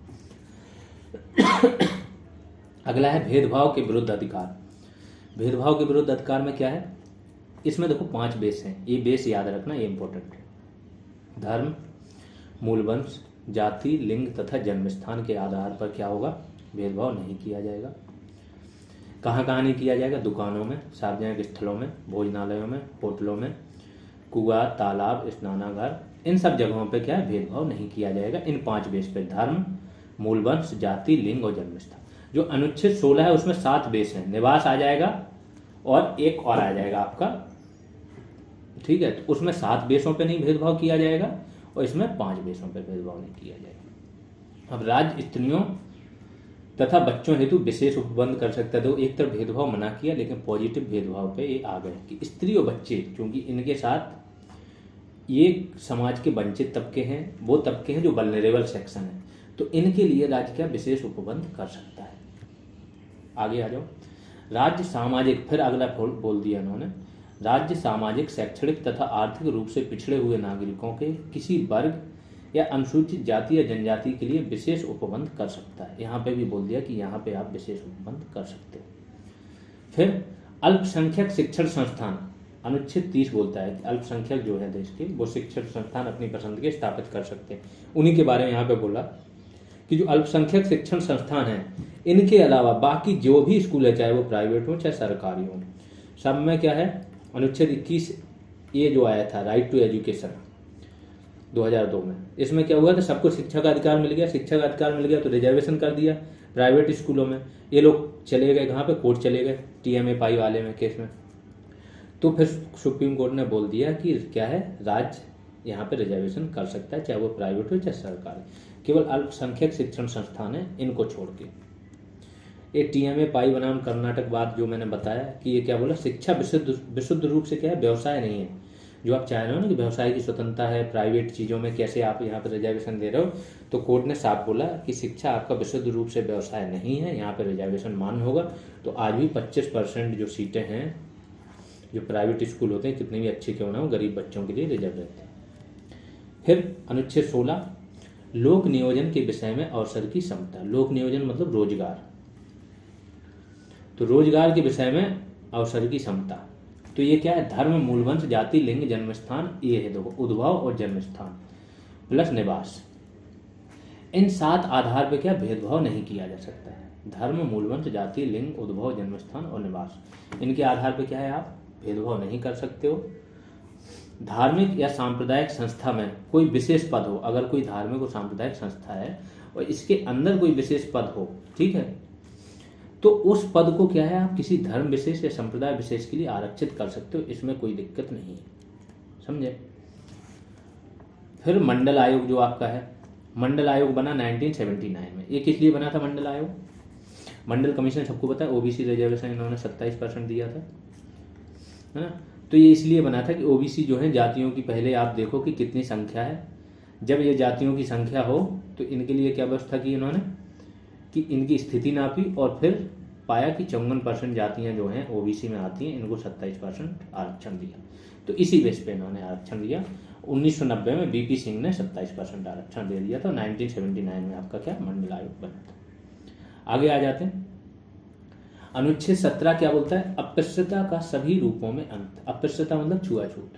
अगला है भेदभाव के विरुद्ध अधिकार। भेदभाव के विरुद्ध अधिकार में क्या है, इसमें देखो 5 बेस हैं, ये बेस याद रखना, ये इंपॉर्टेंट है। धर्म, मूल वंश, जाति, लिंग तथा जन्म स्थान के आधार पर क्या होगा, भेदभाव नहीं किया जाएगा। कहाँ कहाँ नहीं किया जाएगा, दुकानों में, सार्वजनिक स्थलों में, भोजनालयों में, होटलों में, कुआं, तालाब, स्नानागार, इन सब जगहों पे क्या है, भेदभाव नहीं किया जाएगा। इन 5 बेस पे, धर्म, मूल वंश, जाति, लिंग और जन्म स्थान। जो अनुच्छेद 16 है उसमें 7 बेस हैं, निवास आ जाएगा और एक और आ जाएगा आपका, ठीक है। तो उसमें 7 बेसों पे नहीं भेदभाव किया जाएगा और इसमें 5 बेसों पे भेदभाव नहीं किया जाएगा। अब राज्य स्त्रियों तथा बच्चों हेतु विशेष उपबंध कर सकता है। तो एक तरफ भेदभाव मना किया, लेकिन पॉजिटिव भेदभाव पे ये आ गए कि स्त्री और बच्चे, क्योंकि इनके साथ ये समाज के वंचित तबके हैं, वो तबके हैं जो वल्नरेबल सेक्शन है, तो इनके लिए राज्य क्या विशेष उपबंध कर सकता है। आगे आ जाओ। राज्य सामाजिक, फिर अगला बोल दिया इन्होंने, राज्य सामाजिक, शैक्षणिक तथा आर्थिक रूप से पिछड़े हुए नागरिकों के किसी वर्ग या अनुसूचित जाति या जनजाति के लिए विशेष उपबंध कर सकता है। यहाँ पे भी बोल दिया कि यहाँ पे आप विशेष उपबंध कर सकते हो। फिर अल्पसंख्यक शिक्षण संस्थान, अनुच्छेद 30 बोलता है कि अल्पसंख्यक जो है देश के, वो शिक्षण संस्थान अपनी पसंद के स्थापित कर सकते हैं। उन्हीं के बारे में यहाँ पे बोला कि जो अल्पसंख्यक शिक्षण संस्थान हैं, इनके अलावा बाकी जो भी स्कूल है, चाहे वो प्राइवेट हो चाहे सरकारी हो, सब में क्या है, अनुच्छेद 21 ये जो आया था, राइट टू एजुकेशन 2002 में, इसमें क्या हुआ था, सबको शिक्षा का अधिकार मिल गया। शिक्षा का अधिकार मिल गया तो रिजर्वेशन कर दिया प्राइवेट स्कूलों में। ये लोग चले गए कहाँ पे, कोर्ट चले गए, TMA पाई वाले में केस में। तो फिर सुप्रीम कोर्ट ने बोल दिया कि क्या है, राज्य यहाँ पे रिजर्वेशन कर सकता है, चाहे वो प्राइवेट हो चाहे सरकारी, केवल अल्पसंख्यक शिक्षण संस्थान है इनको छोड़ के। ये TMA पाई बनाम कर्नाटक बात जो मैंने बताया कि ये क्या बोला, शिक्षा विशुद्ध रूप से क्या है, व्यवसाय नहीं है। जो आप चाह रहे हो ना कि व्यवसाय की स्वतंत्रता है, प्राइवेट चीज़ों में कैसे आप यहाँ पर रिजर्वेशन दे रहे हो, तो कोर्ट ने साफ बोला कि शिक्षा आपका विशुद्ध रूप से व्यवसाय नहीं है, यहाँ पर रिजर्वेशन मान्य होगा। तो आज भी 25% जो सीटें हैं जो प्राइवेट स्कूल होते हैं, कितने भी अच्छे क्यों ना हो, गरीब बच्चों के लिए रिजर्व रहते हैं। फिर अनुच्छेद 16 लोक नियोजन के विषय में अवसर की समता। लोक नियोजन मतलब रोजगार, तो रोजगार के विषय में अवसर की समता। तो ये क्या है, धर्म, मूलवंश, जाति, लिंग, जन्म स्थान, ये है देखो, उद्भव और जन्म स्थान प्लस निवास, इन 7 आधार पे क्या भेदभाव नहीं किया जा सकता है। धर्म, मूलवंश, जाति, लिंग, उद्भव, जन्म स्थान और निवास, इनके आधार पे क्या है, आप भेदभाव नहीं कर सकते हो। धार्मिक या सांप्रदायिक संस्था में कोई विशेष पद हो, अगर कोई धार्मिक और सांप्रदायिक संस्था है और इसके अंदर कोई विशेष पद हो, ठीक है, तो उस पद को क्या है, आप किसी धर्म विशेष या संप्रदाय विशेष के लिए आरक्षित कर सकते हो, इसमें कोई दिक्कत नहीं है, समझे। फिर मंडल आयोग जो आपका है, मंडल आयोग बना 1979 में। ये किस लिए बना था मंडल आयोग, मंडल कमीशन सबको पता है, OBC रिजर्वेशन इन्होंने 27% दिया था, है ना। तो ये इसलिए बना था कि OBC जो है जातियों की, पहले आप देखो कि कितनी संख्या है, जब ये जातियों की संख्या हो तो इनके लिए क्या व्यवस्था की इन्होंने कि इनकी स्थिति नापी और फिर पाया कि 54% जातियां जो हैं OBC में आती हैं, इनको 27% आरक्षण दिया। तो इसी बेस पे इन्होंने आरक्षण दिया। 1990 में BP सिंह ने 27% आरक्षण दे दिया था। 1979 में आपका क्या मंडल आयोग बना था। आगे आ जाते हैं, अनुच्छेद 17 क्या बोलता है, अस्पृश्यता का सभी रूपों में अंत। अस्पृश्यता मतलब छुआछूत।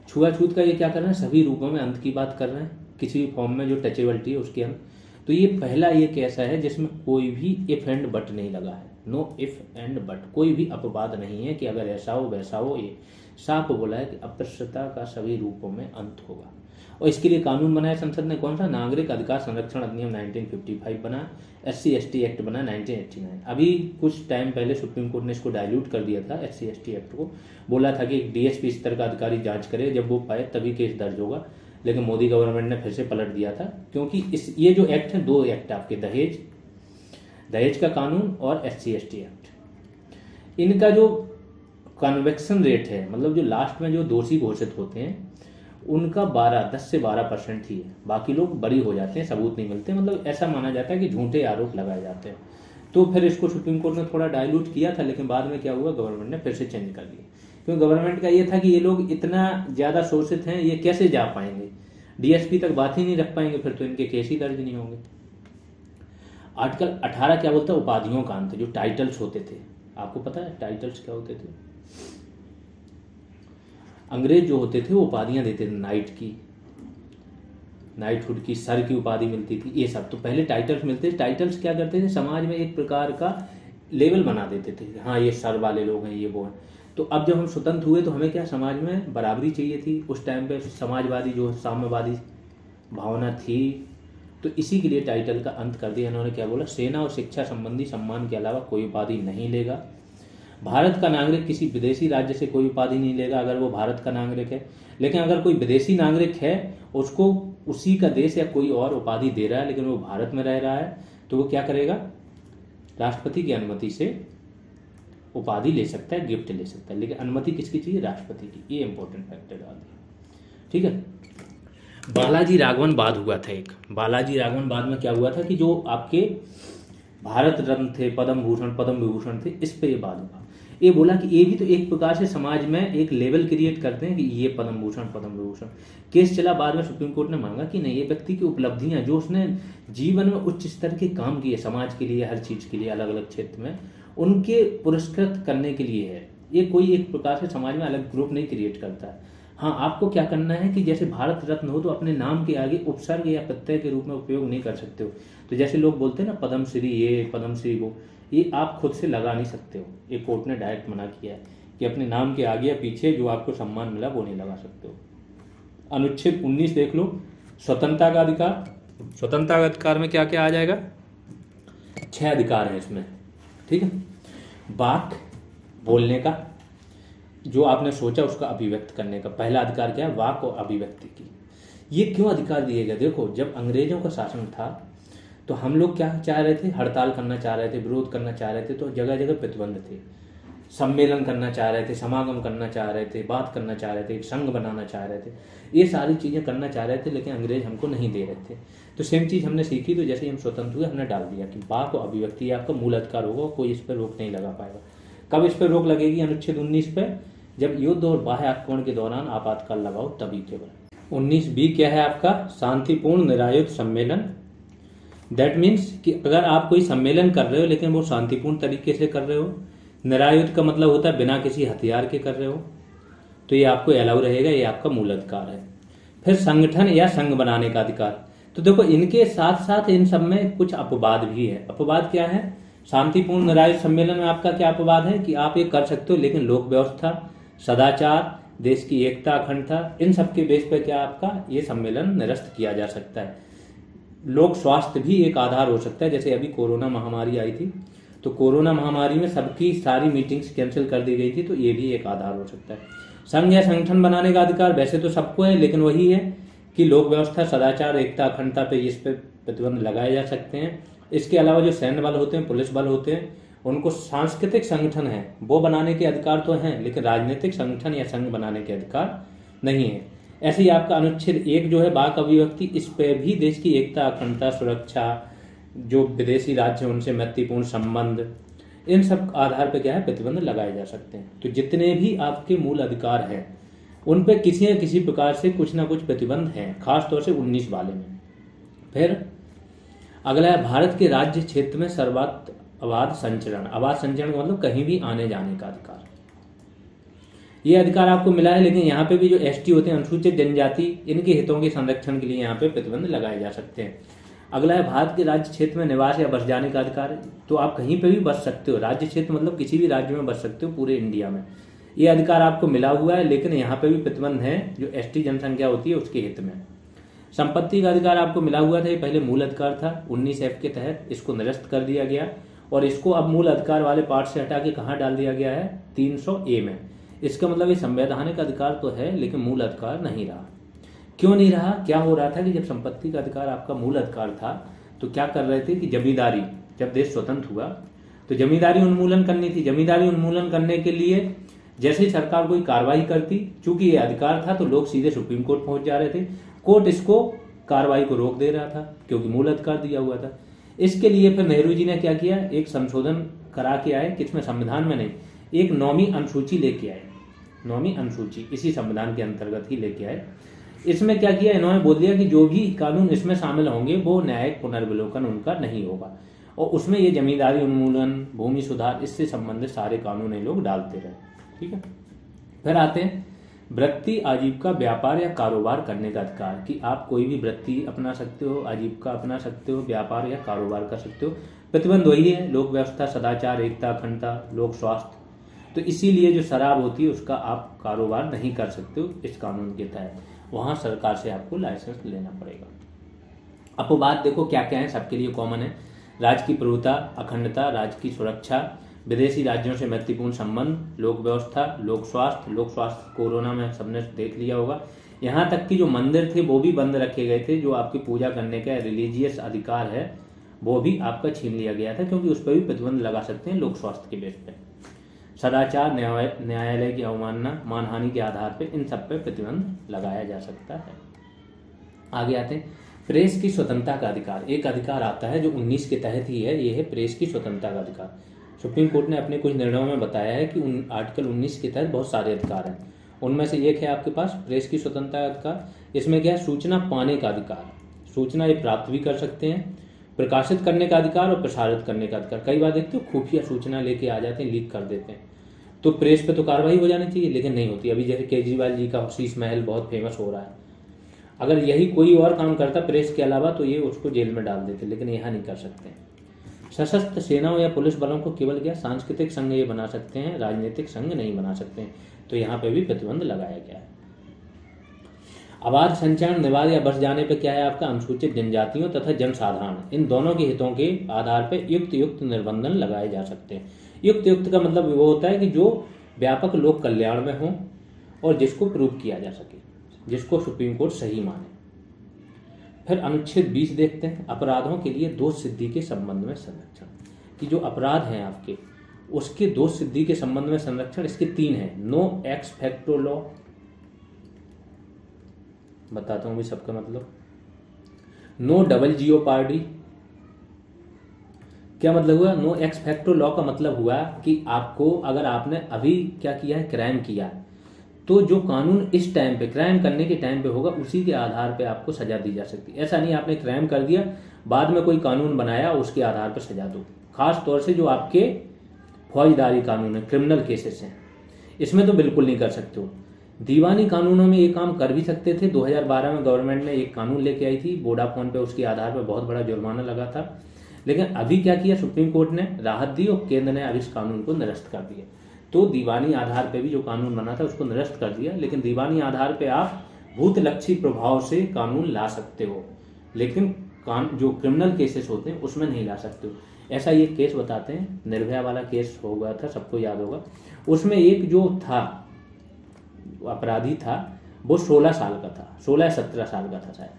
छुआछूत का ये क्या कर रहे हैं, सभी रूपों में अंत की बात कर रहे हैं, किसी भी फॉर्म में जो टचेबिलिटी है उसके अंत। तो ये पहला ये कैसा है जिसमें कोई भी इफ एंड बट नहीं लगा है, नो इफ एंड बट, कोई भी अपवाद नहीं है कि अगर ऐसा हो वैसा हो। ये साफ बोला है कि अस्पृश्यता का सभी रूपों में अंत होगा। और इसके लिए कानून बनाया संसद ने, कौन सा, नागरिक अधिकार संरक्षण अधिनियम 1955 बना, SC/ST एक्ट बना 1989। अभी कुछ टाइम पहले सुप्रीम कोर्ट ने इसको डाइल्यूट कर दिया था SC/ST एक्ट को, बोला था कि DSP स्तर का अधिकारी जांच करे, जब वो पाए तभी केस दर्ज होगा, लेकिन मोदी गवर्नमेंट ने फिर से पलट दिया था, क्योंकि ये जो एक्ट है, 2 एक्ट आपके, दहेज का कानून और SC/ST एक्ट, इनका जो कन्वेक्शन रेट है, मतलब जो लास्ट में जो दोषी घोषित होते हैं उनका 10 से 12% ही है, बाकी लोग बरी हो जाते हैं, सबूत नहीं मिलते, मतलब ऐसा माना जाता है कि झूठे आरोप लगाए जाते हैं। तो फिर इसको सुप्रीम कोर्ट ने थोड़ा डाइल्यूट किया था, लेकिन बाद में क्या हुआ, गवर्नमेंट ने फिर से चेंज कर दिया, क्योंकि गवर्नमेंट का ये था कि ये लोग इतना ज्यादा शोषित हैं, ये कैसे जा पाएंगे, DSP तक बात ही नहीं रख पाएंगे, फिर तो इनके केस ही दर्ज नहीं होंगे। आर्टिकल 18 क्या बोलता है, उपाधियों का अंत, जो टाइटल्स होते थे, आपको पता है टाइटल्स क्या होते थे? अंग्रेज जो होते थे वो उपाधियां देते थे, नाइटहुड की, सर की उपाधि मिलती थी, ये सब। तो पहले टाइटल्स मिलते थे, टाइटल्स क्या करते थे, समाज में एक प्रकार का लेवल बना देते थे, हाँ ये सर वाले लोग हैं, ये वो हैं। तो अब जब हम स्वतंत्र हुए तो हमें क्या, समाज में बराबरी चाहिए थी, उस टाइम पे समाजवादी जो साम्यवादी भावना थी, तो इसी के लिए टाइटल का अंत कर दिया इन्होंने। क्या बोला, सेना और शिक्षा संबंधी सम्मान के अलावा कोई उपाधि नहीं लेगा। भारत का नागरिक किसी विदेशी राज्य से कोई उपाधि नहीं लेगा अगर वो भारत का नागरिक है, लेकिन अगर कोई विदेशी नागरिक है, उसको उसी का देश या कोई और उपाधि दे रहा है, लेकिन वो भारत में रह रहा है, तो वो क्या करेगा, राष्ट्रपति की अनुमति से उपाधि ले सकता है, गिफ्ट ले सकता है, लेकिन अनुमति किसकी चाहिए, राष्ट्रपति की। ये इंपॉर्टेंट फैक्टर डाल दिया, ठीक है। बालाजी राघवन बाद हुआ था एक, बालाजी राघवन बाद में क्या हुआ था कि जो आपके भारत रत्न थे, पद्म विभूषण थे, इस पे ये बाद हुआ। ये बोला कि ये भी तो एक प्रकार से समाज में एक लेवल क्रिएट करते हैं कि ये पद्म विभूषण। केस चला, बाद में सुप्रीम कोर्ट ने मांगा कि नहीं, ये व्यक्ति की उपलब्धियां जो उसने जीवन में उच्च स्तर के काम किए, समाज के लिए, हर चीज के लिए, अलग अलग क्षेत्र में, उनके पुरस्कृत करने के लिए है। ये कोई एक प्रकार से समाज में अलग ग्रुप नहीं क्रिएट करता है। हाँ, आपको क्या करना है कि जैसे भारत रत्न हो तो अपने नाम के आगे उपसर्ग या प्रत्यय के रूप में उपयोग नहीं कर सकते हो। तो जैसे लोग बोलते हैं ना पद्मश्री ये, पद्मश्री वो, ये आप खुद से लगा नहीं सकते हो। ये कोर्ट ने डायरेक्ट मना किया है कि अपने नाम के आगे या पीछे जो आपको सम्मान मिला वो नहीं लगा सकते हो। अनुच्छेद 19 देख लो, स्वतंत्रता का अधिकार। स्वतंत्रता का अधिकार में क्या क्या आ जाएगा, 6 अधिकार है इसमें, ठीक है। बात बोलने का, जो आपने सोचा उसका अभिव्यक्त करने का पहला अधिकार क्या है, वाक और अभिव्यक्ति की। ये क्यों अधिकार दिए गए, देखो जब अंग्रेजों का शासन था तो हम लोग क्या चाह रहे थे, हड़ताल करना चाह रहे थे, विरोध करना चाह रहे थे, तो जगह जगह प्रतिबंध थे। सम्मेलन करना चाह रहे थे, समागम करना चाह रहे थे, बात करना चाह रहे थे, एक संघ बनाना चाह रहे थे, ये सारी चीजें करना चाह रहे थे, लेकिन अंग्रेज हमको नहीं दे रहे थे। तो सेम चीज हमने सीखी, तो जैसे ही हम स्वतंत्र हुए हमने डाल दिया कि वाक और अभिव्यक्ति आपका मूल अधिकार होगा, कोई इस पर रोक नहीं लगा पाएगा। कब इस पर रोक लगेगी, अनुच्छेद 19 पे, जब युद्ध और बाह्य आक्रमण के दौरान आपातकाल लगाओ तभी केवल। 19B क्या है आपका, शांतिपूर्ण निरायुध सम्मेलन। दैट मीन्स कि अगर आप कोई सम्मेलन कर रहे हो लेकिन वो शांतिपूर्ण तरीके से कर रहे हो, निरायुध का मतलब होता है बिना किसी हथियार के कर रहे हो, तो ये आपको अलाउ रहेगा, ये आपका मूल अधिकार है। फिर संगठन या संघ बनाने का अधिकार। तो देखो इनके साथ साथ इन सब में कुछ अपवाद भी है। अपवाद क्या है, शांतिपूर्ण निरायुध सम्मेलन में आपका क्या अपवाद है कि आप ये कर सकते हो, लेकिन लोक व्यवस्था, सदाचार, देश की एकता, अखंडता, इन सब के बेस पर क्या आपका ये सम्मेलन निरस्त किया जा सकता है। लोक स्वास्थ्य भी एक आधार हो सकता है, जैसे अभी कोरोना महामारी आई थी, तो कोरोना महामारी में सबकी सारी मीटिंग्स कैंसिल कर दी गई थी, तो ये भी एक आधार हो सकता है। संघ या संगठन बनाने का अधिकार वैसे तो सबको है, लेकिन वही है कि लोक व्यवस्था, सदाचार, एकता, अखंडता पे इस पे प्रतिबंध लगाए जा सकते हैं। इसके अलावा जो सैन्य बल होते हैं, पुलिस बल होते हैं, उनको सांस्कृतिक संगठन है वो बनाने के अधिकार तो हैं, लेकिन राजनीतिक संगठन या संघ बनाने के अधिकार नहीं है। ऐसे ही आपका अनुच्छेद 1 जो है वाक अभिव्यक्ति, इस पे भी देश की एकता, अखंडता, सुरक्षा, जो विदेशी राज्य हैं उनसे मैत्रीपूर्ण संबंध, इन सब आधार पर क्या है प्रतिबंध लगाए जा सकते हैं। तो जितने भी आपके मूल अधिकार हैं उन पे किसी न किसी प्रकार से कुछ ना कुछ प्रतिबंध है, खासतौर से 19 वाले में। फिर अगला है भारत के राज्य क्षेत्र में सर्वत्र आवाज संचरण। आवाज संचरण का मतलब कहीं भी आने जाने का अधिकार। ये अधिकार आपको मिला है, लेकिन यहाँ पे भी जो ST होते हैं, अनुसूचित जनजाति, इनके हितों के संरक्षण के लिए यहाँ पे प्रतिबंध लगाए जा सकते हैं। अगला है भारत के राज्य क्षेत्र में निवास या बस जाने का अधिकार। तो आप कहीं पे भी बस सकते हो, राज्य क्षेत्र मतलब किसी भी राज्य में बस सकते हो पूरे इंडिया में, ये अधिकार आपको मिला हुआ है, लेकिन यहाँ पे भी प्रतिबंध है जो ST जनसंख्या होती है उसके हित में। संपत्ति का अधिकार आपको मिला हुआ था, ये पहले मूल अधिकार था, 19F के तहत इसको निरस्त कर दिया गया और इसको अब मूल अधिकार वाले पार्ट से हटा के कहाँ डाल दिया गया है, 300A में। इसका मतलब ये संवैधानिक अधिकार तो है लेकिन मूल अधिकार नहीं रहा। क्यों नहीं रहा? क्या हो रहा था कि जब संपत्ति का अधिकार आपका मूल अधिकार था तो क्या कर रहे थे कि जमींदारी, जब देश स्वतंत्र हुआ तो जमींदारी उन्मूलन करनी थी। जमींदारी उन्मूलन करने के लिए जैसे ही सरकार कोई कार्रवाई करती, चूंकि ये अधिकार था तो लोग सीधे सुप्रीम कोर्ट पहुंच जा रहे थे। कोर्ट इसको कार्रवाई को रोक दे रहा था क्योंकि मूल अधिकार दिया हुआ था। इसके लिए फिर नेहरू जी ने क्या किया, एक संशोधन करा के आए, किसमें, संविधान में नहीं, एक 9वीं अनुसूची लेके आए। 9वीं अनुसूची इसी संविधान के अंतर्गत ही लेके आए। इसमें क्या किया, इन्होंने बोल दिया कि जो भी कानून इसमें शामिल होंगे वो न्यायिक पुनर्विलोकन उनका नहीं होगा और उसमें ये जमींदारी उन्मूलन, भूमि सुधार, इससे संबंधित सारे कानून ये लोग डालते रहे। ठीक है, फिर आते हैं वृत्ति, आजीविका, व्यापार या कारोबार करने का अधिकार, कि आप कोई भी वृत्ति अपना सकते हो, आजीविका अपना सकते हो, व्यापार या कारोबार कर सकते हो। प्रतिबंध वही है, लोक व्यवस्था, सदाचार, एकता, अखंडता, लोक स्वास्थ्य। तो इसीलिए जो शराब होती है उसका आप कारोबार नहीं कर सकते हो इस कानून के तहत, वहां सरकार से आपको लाइसेंस लेना पड़ेगा। अपवाद देखो क्या क्या है, सबके लिए कॉमन है, राज्य की प्रभुता, अखंडता, राज्य की सुरक्षा, विदेशी राज्यों से मैत्रीपूर्ण संबंध, लोक व्यवस्था, लोक स्वास्थ्य कोरोना में सबने देख लिया होगा। यहाँ तक कि जो मंदिर थे वो भी बंद रखे गए थे, जो आपकी पूजा करने का रिलीजियस अधिकार है वो भी आपका छीन लिया गया था, क्योंकि उस पर भी प्रतिबंध लगा सकते हैं लोक स्वास्थ्य के बेस पे। सदाचार, न्यायालय की अवमानना, मानहानि के आधार पे, इन सब पे प्रतिबंध लगाया जा सकता है। आगे आते हैं प्रेस की स्वतंत्रता का अधिकार। एक अधिकार आता है जो 19 के तहत ही है, ये है प्रेस की स्वतंत्रता का अधिकार। सुप्रीम कोर्ट ने अपने कुछ निर्णयों में बताया है कि आर्टिकल 19 के तहत बहुत सारे अधिकार हैं, उनमें से एक है आपके पास प्रेस की स्वतंत्रता का अधिकार। इसमें क्या है, सूचना पाने का अधिकार, सूचना ये प्राप्त भी कर सकते हैं, प्रकाशित करने का अधिकार और प्रसारित करने का अधिकार। कई बार देखते हो खुफिया सूचना लेके आ जाते हैं, लीक कर देते हैं, तो प्रेस पे तो कार्रवाई हो जानी चाहिए लेकिन नहीं होती। अभी जैसे केजरीवाल जी का शीश महल बहुत फेमस हो रहा है, अगर यही कोई और काम करता प्रेस के अलावा तो ये उसको जेल में डाल देते, लेकिन यहाँ नहीं कर सकते। सशस्त्र सेनाओं या पुलिस बलों को केवल क्या सांस्कृतिक संघ ये बना सकते हैं, राजनीतिक संघ नहीं बना सकते हैं, तो यहाँ पे भी प्रतिबंध लगाया गया है। अबाध संचरण, निवास या बस जाने पे क्या है आपका, अनुसूचित जनजातियों तथा जनसाधारण, इन दोनों के हितों के आधार पर युक्त निर्बंधन लगाए जा सकते हैं। युक्त का मतलब वो होता है कि जो व्यापक लोक कल्याण में हो और जिसको प्रूव किया जा सके, जिसको सुप्रीम कोर्ट सही माने। फिर अनुच्छेद 20 देखते हैं, अपराधों के लिए दोष सिद्धि के संबंध में संरक्षण, कि जो अपराध हैं आपके उसके दोष सिद्धि के संबंध में संरक्षण। इसके 3 हैं, नो एक्स फैक्टो लॉ, बताता हूं भी सबका मतलब, नो डबल जियोपार्डी। क्या मतलब हुआ, नो एक्स फैक्टो लॉ का मतलब हुआ कि आपको अगर आपने अभी क्या किया है, क्राइम किया है, तो जो कानून इस टाइम पे क्राइम करने के टाइम पे होगा उसी के आधार पे आपको सजा दी जा सकती है। ऐसा नहीं आपने क्राइम कर दिया बाद में कोई कानून बनाया उसके आधार पर सजा दो। खास तौर से जो आपके फौजदारी कानून है, क्रिमिनल केसेस हैं, इसमें तो बिल्कुल नहीं कर सकते हो। दीवानी कानूनों में ये काम कर भी सकते थे। 2012 में गवर्नमेंट ने एक कानून लेके आई थी वोडाफोन पे, उसके आधार पर बहुत बड़ा जुर्माना लगा था, लेकिन अभी क्या किया सुप्रीम कोर्ट ने, राहत दी और केंद्र ने अभी इस कानून को निरस्त कर दिया। तो दीवानी आधार पे भी जो कानून बना था उसको निरस्त कर दिया, लेकिन दीवानी आधार पे आप भूतलक्षी प्रभाव से कानून ला सकते हो, लेकिन जो क्रिमिनल केसेस होते हैं उसमें नहीं ला सकते हो। ऐसा ये केस बताते हैं, निर्भया वाला केस हो गया था, सबको याद होगा। उसमें एक जो था अपराधी था वो 16 साल का था, 16 या 17 साल का था शायद,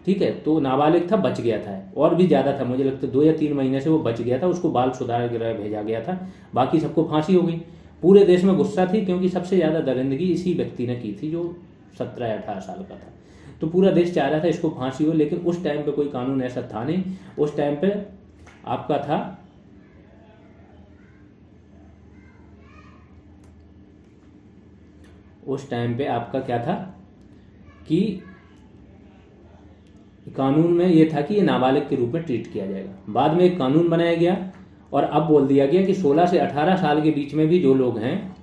ठीक है। तो नाबालिग था, बच गया था, और भी ज्यादा था, मुझे लगता है 2 या 3 महीने से वो बच गया था, उसको बाल सुधार गृह भेजा गया था, बाकी सबको फांसी हो गई। पूरे देश में गुस्सा थी क्योंकि सबसे ज्यादा दरिंदगी इसी व्यक्ति ने की थी जो 17 या 18 साल का था। तो पूरा देश चाह रहा था इसको फांसी हो, लेकिन उस टाइम पे कोई कानून ऐसा था नहीं। उस टाइम पे आपका था क्या था कि कानून में ये था कि ये नाबालिग के रूप में ट्रीट किया जाएगा। बाद में एक कानून बनाया गया और अब बोल दिया गया कि 16 से 18 साल के बीच में भी जो लोग हैं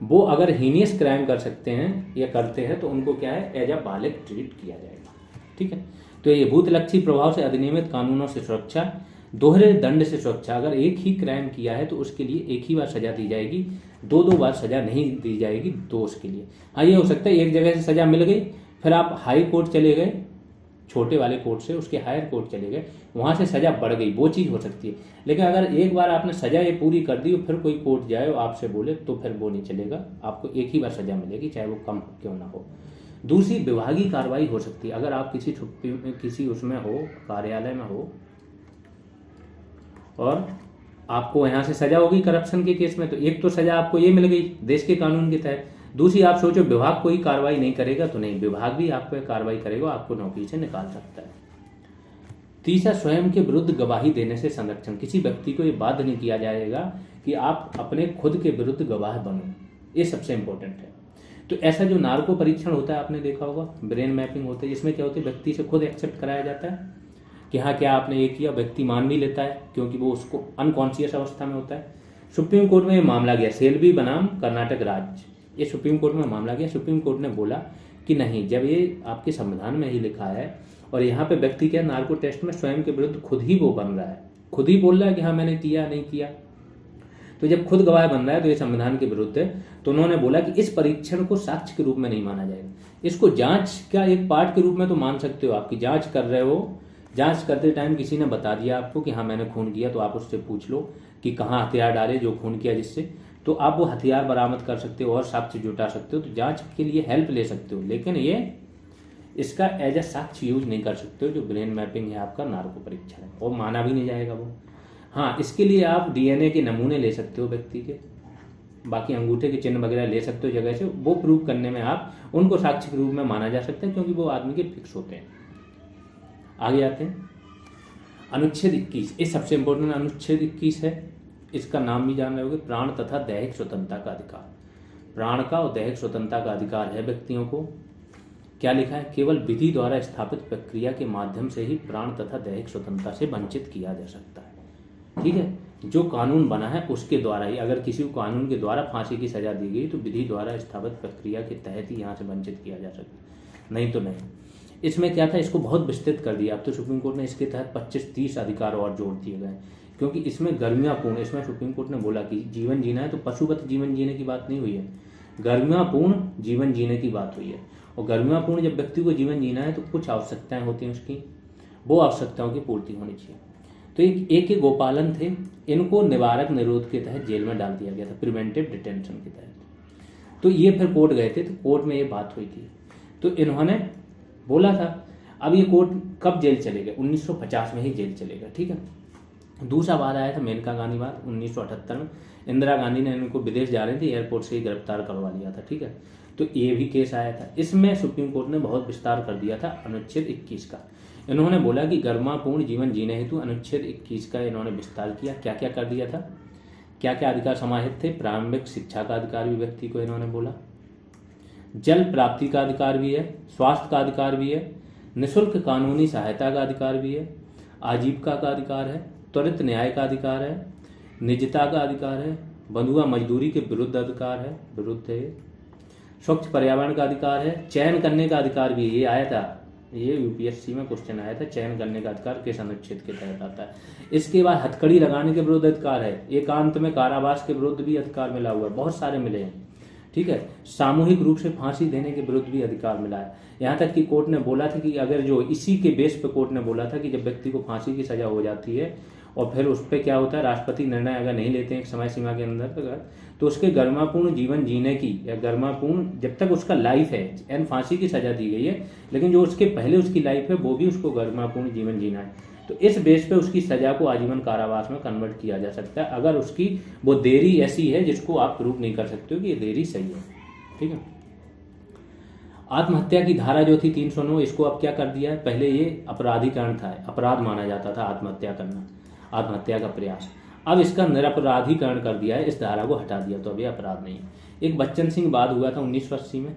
वो अगर हीनियस क्राइम कर सकते हैं या करते हैं तो उनको क्या है, एज अ बालिग ट्रीट किया जाएगा, ठीक है। तो ये भूतलक्षी प्रभाव से अधिनियमित कानूनों से सुरक्षा, दोहरे दंड से सुरक्षा। अगर एक ही क्राइम किया है तो उसके लिए एक ही बार सजा दी जाएगी, 2 बार सजा नहीं दी जाएगी दोष के लिए। हाँ, ये हो सकता है एक जगह से सजा मिल गई, फिर आप हाई कोर्ट चले गए छोटे वाले कोर्ट से उसके हायर कोर्ट चले गए, वहां से सजा बढ़ गई, वो चीज हो सकती है। लेकिन अगर एक बार आपने सजा ये पूरी कर दी और फिर कोई कोर्ट जाए और आपसे बोले तो फिर वो नहीं चलेगा, आपको एक ही बार सजा मिलेगी, चाहे वो कम क्यों ना हो। दूसरी विभागीय कार्रवाई हो सकती है। अगर आप किसी छुट्टी में किसी उसमें हो, कार्यालय में हो और आपको यहाँ से सजा होगी करप्शन के केस में, तो एक तो सजा आपको ये मिल गई देश के कानून के तहत। दूसरी आप सोचो विभाग कोई कार्रवाई नहीं करेगा तो नहीं, विभाग भी आप पे कार्रवाई करेगा, आपको नौकरी से निकाल सकता है। तीसरा, स्वयं के विरुद्ध गवाही देने से संरक्षण। किसी व्यक्ति को ये बाध्य नहीं किया जाएगा कि आप अपने खुद के विरुद्ध गवाह बनो, ये सबसे इंपॉर्टेंट है। तो ऐसा जो नार्को परीक्षण होता है आपने देखा होगा, ब्रेन मैपिंग होता है, इसमें क्या होता है व्यक्ति से खुद एक्सेप्ट कराया जाता है कि हाँ क्या आपने ये किया, व्यक्ति मान भी लेता है क्योंकि वो उसको अनकॉन्शियस अवस्था में होता है। सुप्रीम कोर्ट में ये मामला गया, सेल्वी बनाम कर्नाटक राज्य, ये सुप्रीम कोर्ट में मामला गया। सुप्रीम कोर्ट ने बोला कि नहीं, जब ये आपके संविधान में ही लिखा है और यहाँ पे व्यक्ति क्या नार्को टेस्ट में स्वयं के विरुद्ध खुद ही वो बन रहा है, खुद ही बोल रहा है कि हाँ मैंने किया नहीं किया, तो जब खुद गवाह बन रहा है तो ये संविधान के विरुद्ध है। तो उन्होंने बोला कि इस परीक्षण को साक्ष्य के रूप में नहीं माना जाएगा, इसको जांच का एक पार्ट के रूप में तो मान सकते हो। आपकी जांच कर रहे हो, जांच करते टाइम किसी ने बता दिया आपको कि हाँ मैंने खून किया, तो आप उससे पूछ लो कि कहाँ हथियार डाले जो खून किया जिससे, तो आप वो हथियार बरामद कर सकते हो और साक्ष्य जुटा सकते हो, तो जांच के लिए हेल्प ले सकते हो। लेकिन ये इसका एज ए साक्ष्य यूज नहीं कर सकते हो, जो ब्रेन मैपिंग है आपका नार्को परीक्षण है, और माना भी नहीं जाएगा वो। हाँ, इसके लिए आप डीएनए के नमूने ले सकते हो व्यक्ति के, बाकी अंगूठे के चिन्ह वगैरह ले सकते हो जगह से, वो प्रूव करने में आप उनको साक्ष्य के रूप में माना जा सकता है क्योंकि वो आदमी के फिक्स होते हैं। आगे आते हैं अनुच्छेद 21, ये सबसे इंपॉर्टेंट अनुच्छेद 21 है। इसका नाम भी जान रहे होगे, प्राण तथा दैहिक स्वतंत्रता का अधिकार। प्राण का और दैहिक स्वतंत्रता का अधिकार है व्यक्तियों को। क्या लिखा है, केवल विधि द्वारा स्थापित प्रक्रिया के माध्यम से ही प्राण तथा दैहिक स्वतंत्रता से वंचित किया जा सकता है। ठीक है, जो कानून बना है उसके द्वारा ही, अगर किसी को कानून के द्वारा फांसी की सजा दी गई तो विधि द्वारा स्थापित प्रक्रिया के तहत ही यहाँ से वंचित किया जा सकता है, नहीं तो नहीं। इसमें क्या था, इसको बहुत विस्तृत कर दिया। अब तो सुप्रीम कोर्ट ने इसके तहत 25-30 अधिकार और जोड़ दिए गए, क्योंकि इसमें गर्मियापूर्ण, इसमें सुप्रीम कोर्ट ने बोला कि जीवन जीना है तो पशुवत जीवन जीने की बात नहीं हुई है, गर्मियापूर्ण जीवन जीने की बात हुई है। और गर्मियापूर्ण जब व्यक्ति को जीवन जीना है तो कुछ आवश्यकताएं होती हैं उसकी, वो आवश्यकताओं की पूर्ति होनी चाहिए। तो एक गोपालन थे, इनको निवारक निरोध के तहत जेल में डाल दिया गया था, प्रिवेंटिव डिटेंशन के तहत। तो ये फिर कोर्ट गए थे, तो कोर्ट में ये बात हुई थी, तो इन्होंने बोला था। अब ये कोर्ट कब जेल चले गए, 1950 में ही जेल चले गए। ठीक है। दूसरा वाद आया था मेनका गांधी वाद 1978 में, इंदिरा गांधी ने इनको विदेश जा रहे थे एयरपोर्ट से ही गिरफ्तार करवा लिया था। ठीक है, तो ये भी केस आया था। इसमें सुप्रीम कोर्ट ने बहुत विस्तार कर दिया था अनुच्छेद 21 का। इन्होंने बोला कि गर्मापूर्ण जीवन जीने हेतु अनुच्छेद 21 का इन्होंने विस्तार किया। क्या क्या कर दिया था, क्या क्या अधिकार समाहित थे, प्रारंभिक शिक्षा का अधिकार भी व्यक्ति को इन्होंने बोला, जल प्राप्ति का अधिकार भी है, स्वास्थ्य का अधिकार भी है, निःशुल्क कानूनी सहायता का अधिकार भी है, आजीविका का अधिकार है, त्वरित न्याय का अधिकार है, निजता का अधिकार है, बंधुआ मजदूरी के विरुद्ध अधिकार है, विरुद्ध है, स्वच्छ पर्यावरण का अधिकार है, चयन करने का अधिकार भी, ये आया था, ये यूपीएससी में क्वेश्चन आया था, चयन करने का अधिकार किस अनुच्छेद के तहत आता है। इसके बाद हथकड़ी लगाने के विरुद्ध अधिकार है, एकांत में कारावास के विरुद्ध भी अधिकार मिला हुआ है, बहुत सारे मिले हैं। ठीक है, सामूहिक रूप से फांसी देने के विरुद्ध भी अधिकार मिला है। यहाँ तक कि कोर्ट ने बोला था कि अगर जो इसी के बेस पे कोर्ट ने बोला था कि जब व्यक्ति को फांसी की सजा हो जाती है और फिर उस पर क्या होता है, राष्ट्रपति निर्णय अगर नहीं लेते हैं एक समय सीमा के अंदर, तो उसके गर्मापूर्ण जीवन जीने की या गर्मापूर्ण जब तक उसका लाइफ है, एंड फांसी की सजा दी गई है, लेकिन जो उसके पहले उसकी लाइफ है वो भी उसको गर्मापूर्ण जीवन जीना है, तो इस बेस पे उसकी सजा को आजीवन कारावास में कन्वर्ट किया जा सकता है, अगर उसकी वो देरी ऐसी है जिसको आप प्रूव नहीं कर सकते हो कि ये देरी सही है। ठीक है। आत्महत्या की धारा जो थी 309, इसको अब क्या कर दिया है, पहले ये अपराधीकरण था, अपराध माना जाता था आत्महत्या करना, आत्महत्या का प्रयास, अब इसका निरपराधीकरण कर दिया है, इस धारा को हटा दिया, तो अब ये अपराध नहीं है। एक बच्चन सिंह वाद हुआ था 1980 में,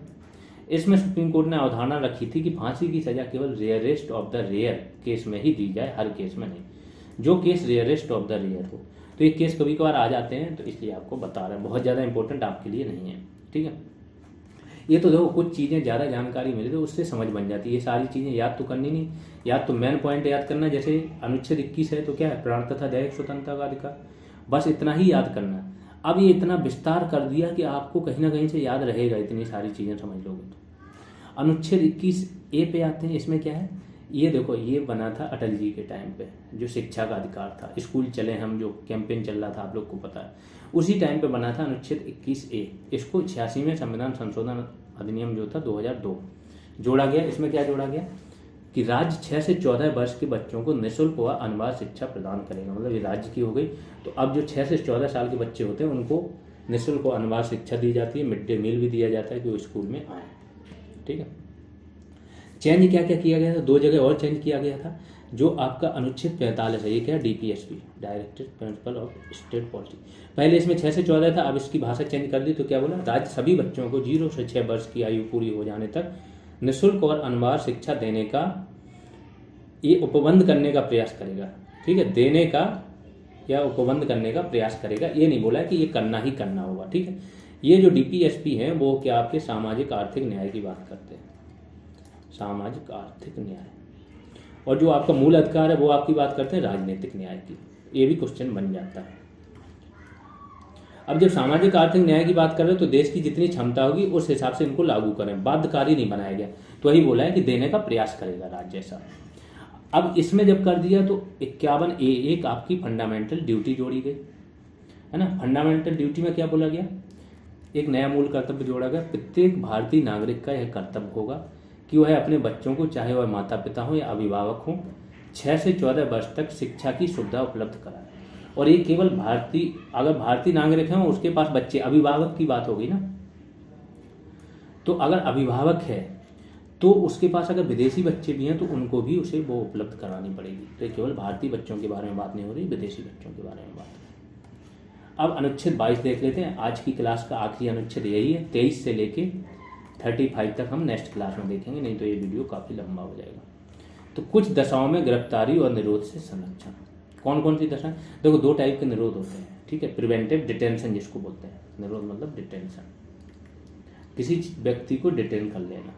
इसमें सुप्रीम कोर्ट ने अवधारणा रखी थी कि फांसी की सजा केवल rarest of the rare case में ही दी जाए, हर केस में नहीं, जो case rarest of the rare हो। तो ये केस कभी कभार आ जाते हैं, तो इसलिए आपको बता रहे हैं, बहुत ज़्यादा इंपॉर्टेंट आपके लिए नहीं है। ठीक है, ये तो देखो कुछ चीज़ें ज़्यादा जानकारी मिले तो उससे समझ बन जाती है, ये सारी चीज़ें याद तो करनी नहीं, याद तो मेन पॉइंट याद करना, जैसे अनुच्छेद 21 है तो क्या है, प्राण तथा दैहिक स्वतंत्रता का अधिकार, बस इतना ही याद करना। अब ये इतना विस्तार कर दिया कि आपको कहीं ना कहीं से याद रहेगा, इतनी सारी चीज़ें समझ लोगे तो। अनुच्छेद 21A पे आते हैं, इसमें क्या है, ये देखो, ये बना था अटल जी के टाइम पे, जो शिक्षा का अधिकार था, स्कूल चले हम, जो कैंपेन चल रहा था आप लोग को पता है, उसी टाइम पे बना था अनुच्छेद 21A। इसको 86 में संविधान संशोधन अधिनियम जो था 2002 जोड़ा गया। इसमें क्या जोड़ा गया कि राज्य 6 से 14 वर्ष के बच्चों को निःशुल्क व अनिवार्य शिक्षा प्रदान करेगा। मतलब ये राज्य की हो गई। तो अब जो 6 से 14 साल के बच्चे होते हैं उनको निःशुल्क व अनिवार्य शिक्षा दी जाती है, मिड डे मील भी दिया जाता है कि वो स्कूल में आए। ठीक है। चेंज क्या क्या किया गया था, 2 जगह और चेंज किया गया था। जो आपका अनुच्छेद 45 है, ये क्या है, DPSP, directive principle of state policy. पहले इसमें 6 से 14 था, अब इसकी भाषा चेंज कर दी। तो क्या बोला, राज्य सभी बच्चों को 0 से 6 वर्ष की आयु पूरी हो जाने तक निःशुल्क और अनिवार्य शिक्षा देने का, ये उपबंध करने का प्रयास करेगा। ठीक है, देने का या उपबंध करने का प्रयास करेगा। ये नहीं बोला है कि ये करना ही करना होगा। ठीक है, ये जो DPSP है वो क्या आपके सामाजिक आर्थिक न्याय की बात करते हैं, सामाजिक आर्थिक न्याय। और जो आपका मूल अधिकार है वो आपकी बात करते हैं राजनीतिक न्याय की। ये भी क्वेश्चन बन जाता है। अब जब सामाजिक आर्थिक न्याय की बात कर रहे हो तो देश की जितनी क्षमता होगी उस हिसाब से इनको लागू करें, बाध्यकारी नहीं बनाया गया। तो वही बोला है कि देने का प्रयास करेगा राज्य ऐसा। अब इसमें जब कर दिया तो 51A एक आपकी फंडामेंटल ड्यूटी जोड़ी गई, है ना। फंडामेंटल ड्यूटी में क्या बोला गया, एक नया मूल कर्तव्य जोड़ा गया। प्रत्येक भारतीय नागरिक का यह कर्तव्य होगा कि वह अपने बच्चों को, चाहे वह माता पिता हो या अभिभावक हो, 6 से 14 वर्ष तक शिक्षा की सुविधा उपलब्ध कराए। और ये केवल भारतीय, अगर भारतीय नागरिक हैं उसके पास बच्चे, अभिभावक की बात होगी ना। तो अगर अभिभावक है तो उसके पास अगर विदेशी बच्चे भी हैं तो उनको भी उसे वो उपलब्ध करानी पड़ेगी। तो केवल भारतीय बच्चों के बारे में बात नहीं हो रही, विदेशी बच्चों के बारे में बात हो रही। अब अनुच्छेद 22 देख लेते हैं। आज की क्लास का आखिरी अनुच्छेद यही है। 23 से लेके 35 तक हम नेक्स्ट क्लास में देखेंगे, नहीं तो ये वीडियो काफ़ी लंबा हो जाएगा। तो कुछ दशाओं में गिरफ्तारी और निरोध से संरक्षण। कौन कौन सी दशा, देखो 2 टाइप के निरोध होते हैं। ठीक है, प्रिवेंटिव डिटेंशन जिसको बोलते हैं, निरोध मतलब डिटेंशन, किसी व्यक्ति को डिटेन कर लेना।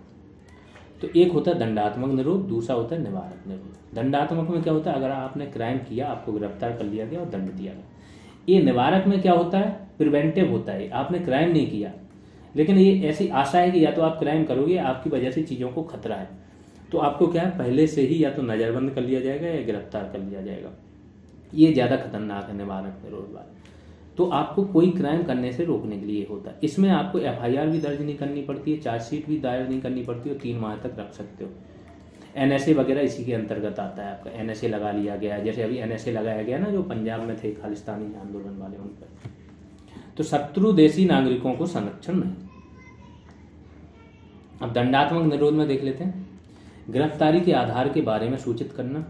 तो एक होता है दंडात्मक निरोध, दूसरा होता है निवारक निरोध। दंडात्मक में क्या होता है, अगर आपने क्राइम किया, आपको गिरफ्तार कर लिया गया और दंड दिया गया। ये निवारक में क्या होता है, प्रिवेंटिव होता है। आपने क्राइम नहीं किया लेकिन ये ऐसी आशा है कि या तो आप क्राइम करोगे, आपकी वजह से चीज़ों को खतरा है, तो आपको क्या है, पहले से ही या तो नज़रबंद कर लिया जाएगा या गिरफ्तार कर लिया जाएगा। ये ज़्यादा खतरनाक है निवारक निरोध वाला। तो आपको कोई क्राइम करने से रोकने के लिए होता है। इसमें आपको FIR भी दर्ज नहीं करनी पड़ती है, चार्जशीट भी दायर नहीं करनी पड़ती है, 3 माह तक रख सकते हो। NSA वगैरह इसी के अंतर्गत आता है। आपका NSA लगा लिया गया है, जैसे अभी NSA लगाया गया ना, जो पंजाब में थे खालिस्तानी आंदोलन वाले, उन पर। तो शत्रु देशी नागरिकों को संरक्षण नहीं। अब दंडात्मक निरोध में देख लेते हैं। गिरफ्तारी के आधार के बारे में सूचित करना,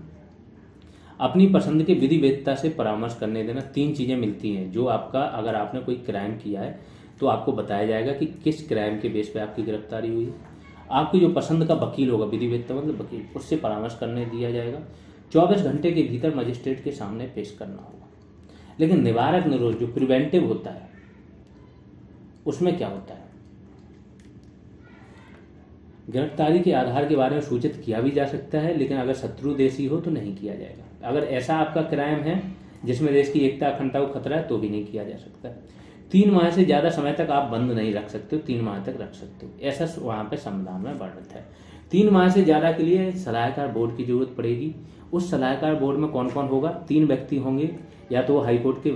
अपनी पसंद के विधि वेदता से परामर्श करने देना। 3 चीजें मिलती हैं जो आपका, अगर आपने कोई क्राइम किया है तो आपको बताया जाएगा कि किस क्राइम के बेस पे आपकी गिरफ्तारी हुई है। आपकी जो पसंद का वकील होगा, विधि वेदता मतलब वकील, उससे परामर्श करने दिया जाएगा। 24 घंटे के भीतर मजिस्ट्रेट के सामने पेश करना होगा। लेकिन निवारक निरोध जो प्रिवेंटिव होता है, उसमें क्या होता है, गिरफ्तारी के आधार के बारे में सूचित किया भी जा सकता है, लेकिन अगर शत्रु देशी हो तो नहीं किया जाएगा। अगर ऐसा आपका क्राइम है जिसमें देश की एकता अखंडता को खतरा है तो भी नहीं किया जा सकता। 3 माह से ज्यादा समय तक आप बंद नहीं रख सकते हो, 3 माह तक रख सकते हो, ऐसा वहां पे संविधान में वर्णित है। 3 माह से ज्यादा के लिए सलाहकार बोर्ड की जरूरत पड़ेगी। उस सलाहकार बोर्ड में कौन कौन होगा, 3 व्यक्ति होंगे, या तो वो हाईकोर्ट के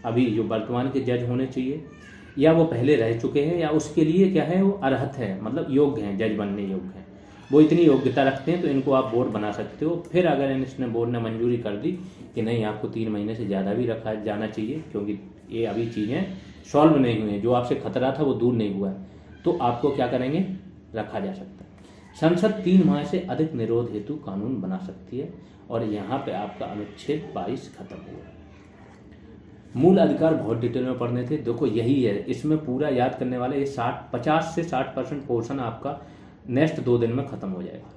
अभी जो वर्तमान के जज होने चाहिए, या वो पहले रह चुके हैं, या उसके लिए क्या है, वो अर्हत है, मतलब योग्य हैं, जज बनने योग्य हैं, वो इतनी योग्यता रखते हैं, तो इनको आप बोर्ड बना सकते हो। फिर अगर इसने बोर्ड ने मंजूरी कर दी कि नहीं आपको 3 महीने से ज़्यादा भी रखा जाना चाहिए, क्योंकि ये अभी चीज़ें सॉल्व नहीं हुई हैं, जो आपसे खतरा था वो दूर नहीं हुआ है, तो आपको क्या करेंगे, रखा जा सकता है। संसद 3 माह से अधिक निरोध हेतु कानून बना सकती है। और यहाँ पे आपका अनुच्छेद 22 खत्म हुआ। मूल अधिकार बहुत डिटेल में पढ़ने थे, देखो यही है, इसमें पूरा याद करने वाला ये 50 से 60% पोर्शन आपका नेक्स्ट 2 दिन में खत्म हो जाएगा,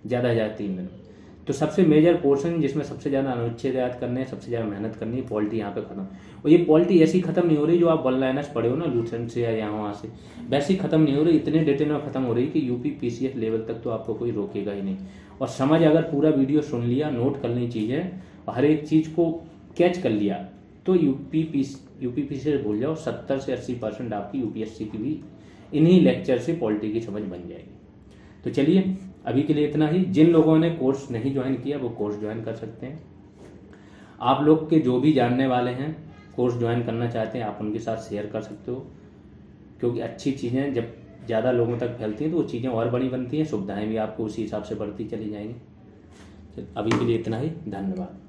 ज़्यादा से ज़्यादा 3 दिन में। तो सबसे मेजर पोर्शन जिसमें सबसे ज़्यादा अनुच्छेद याद करने हैं, सबसे ज़्यादा मेहनत करनी है, पॉलिटी यहाँ पे खत्म। और ये पॉलिटी ऐसी खत्म नहीं हो रही जो आप 1 लाइनर्स पढ़े हो ना लूथरन से या यहाँ वहाँ से, वैसी खत्म नहीं हो रही, इतने डिटेल में खत्म हो रही कि UP PCS लेवल तक तो आपको कोई रोकेगा ही नहीं। और समझ, अगर पूरा वीडियो सुन लिया, नोट कर ली चीज़ें, हर एक चीज़ को कैच कर लिया, तो UPPC भूल जाओ, 70 से 80% आपकी UPSC की भी इन्हीं लेक्चर से पॉलिटी की समझ बन जाएगी। तो चलिए अभी के लिए इतना ही। जिन लोगों ने कोर्स नहीं ज्वाइन किया वो कोर्स ज्वाइन कर सकते हैं। आप लोग के जो भी जानने वाले हैं कोर्स ज्वाइन करना चाहते हैं, आप उनके साथ शेयर कर सकते हो, क्योंकि अच्छी चीज़ें जब ज़्यादा लोगों तक फैलती हैं तो वो चीज़ें और बड़ी बनती हैं, सुविधाएं भी आपको उसी हिसाब से बढ़ती चली जाएंगी। अभी के लिए इतना ही, धन्यवाद।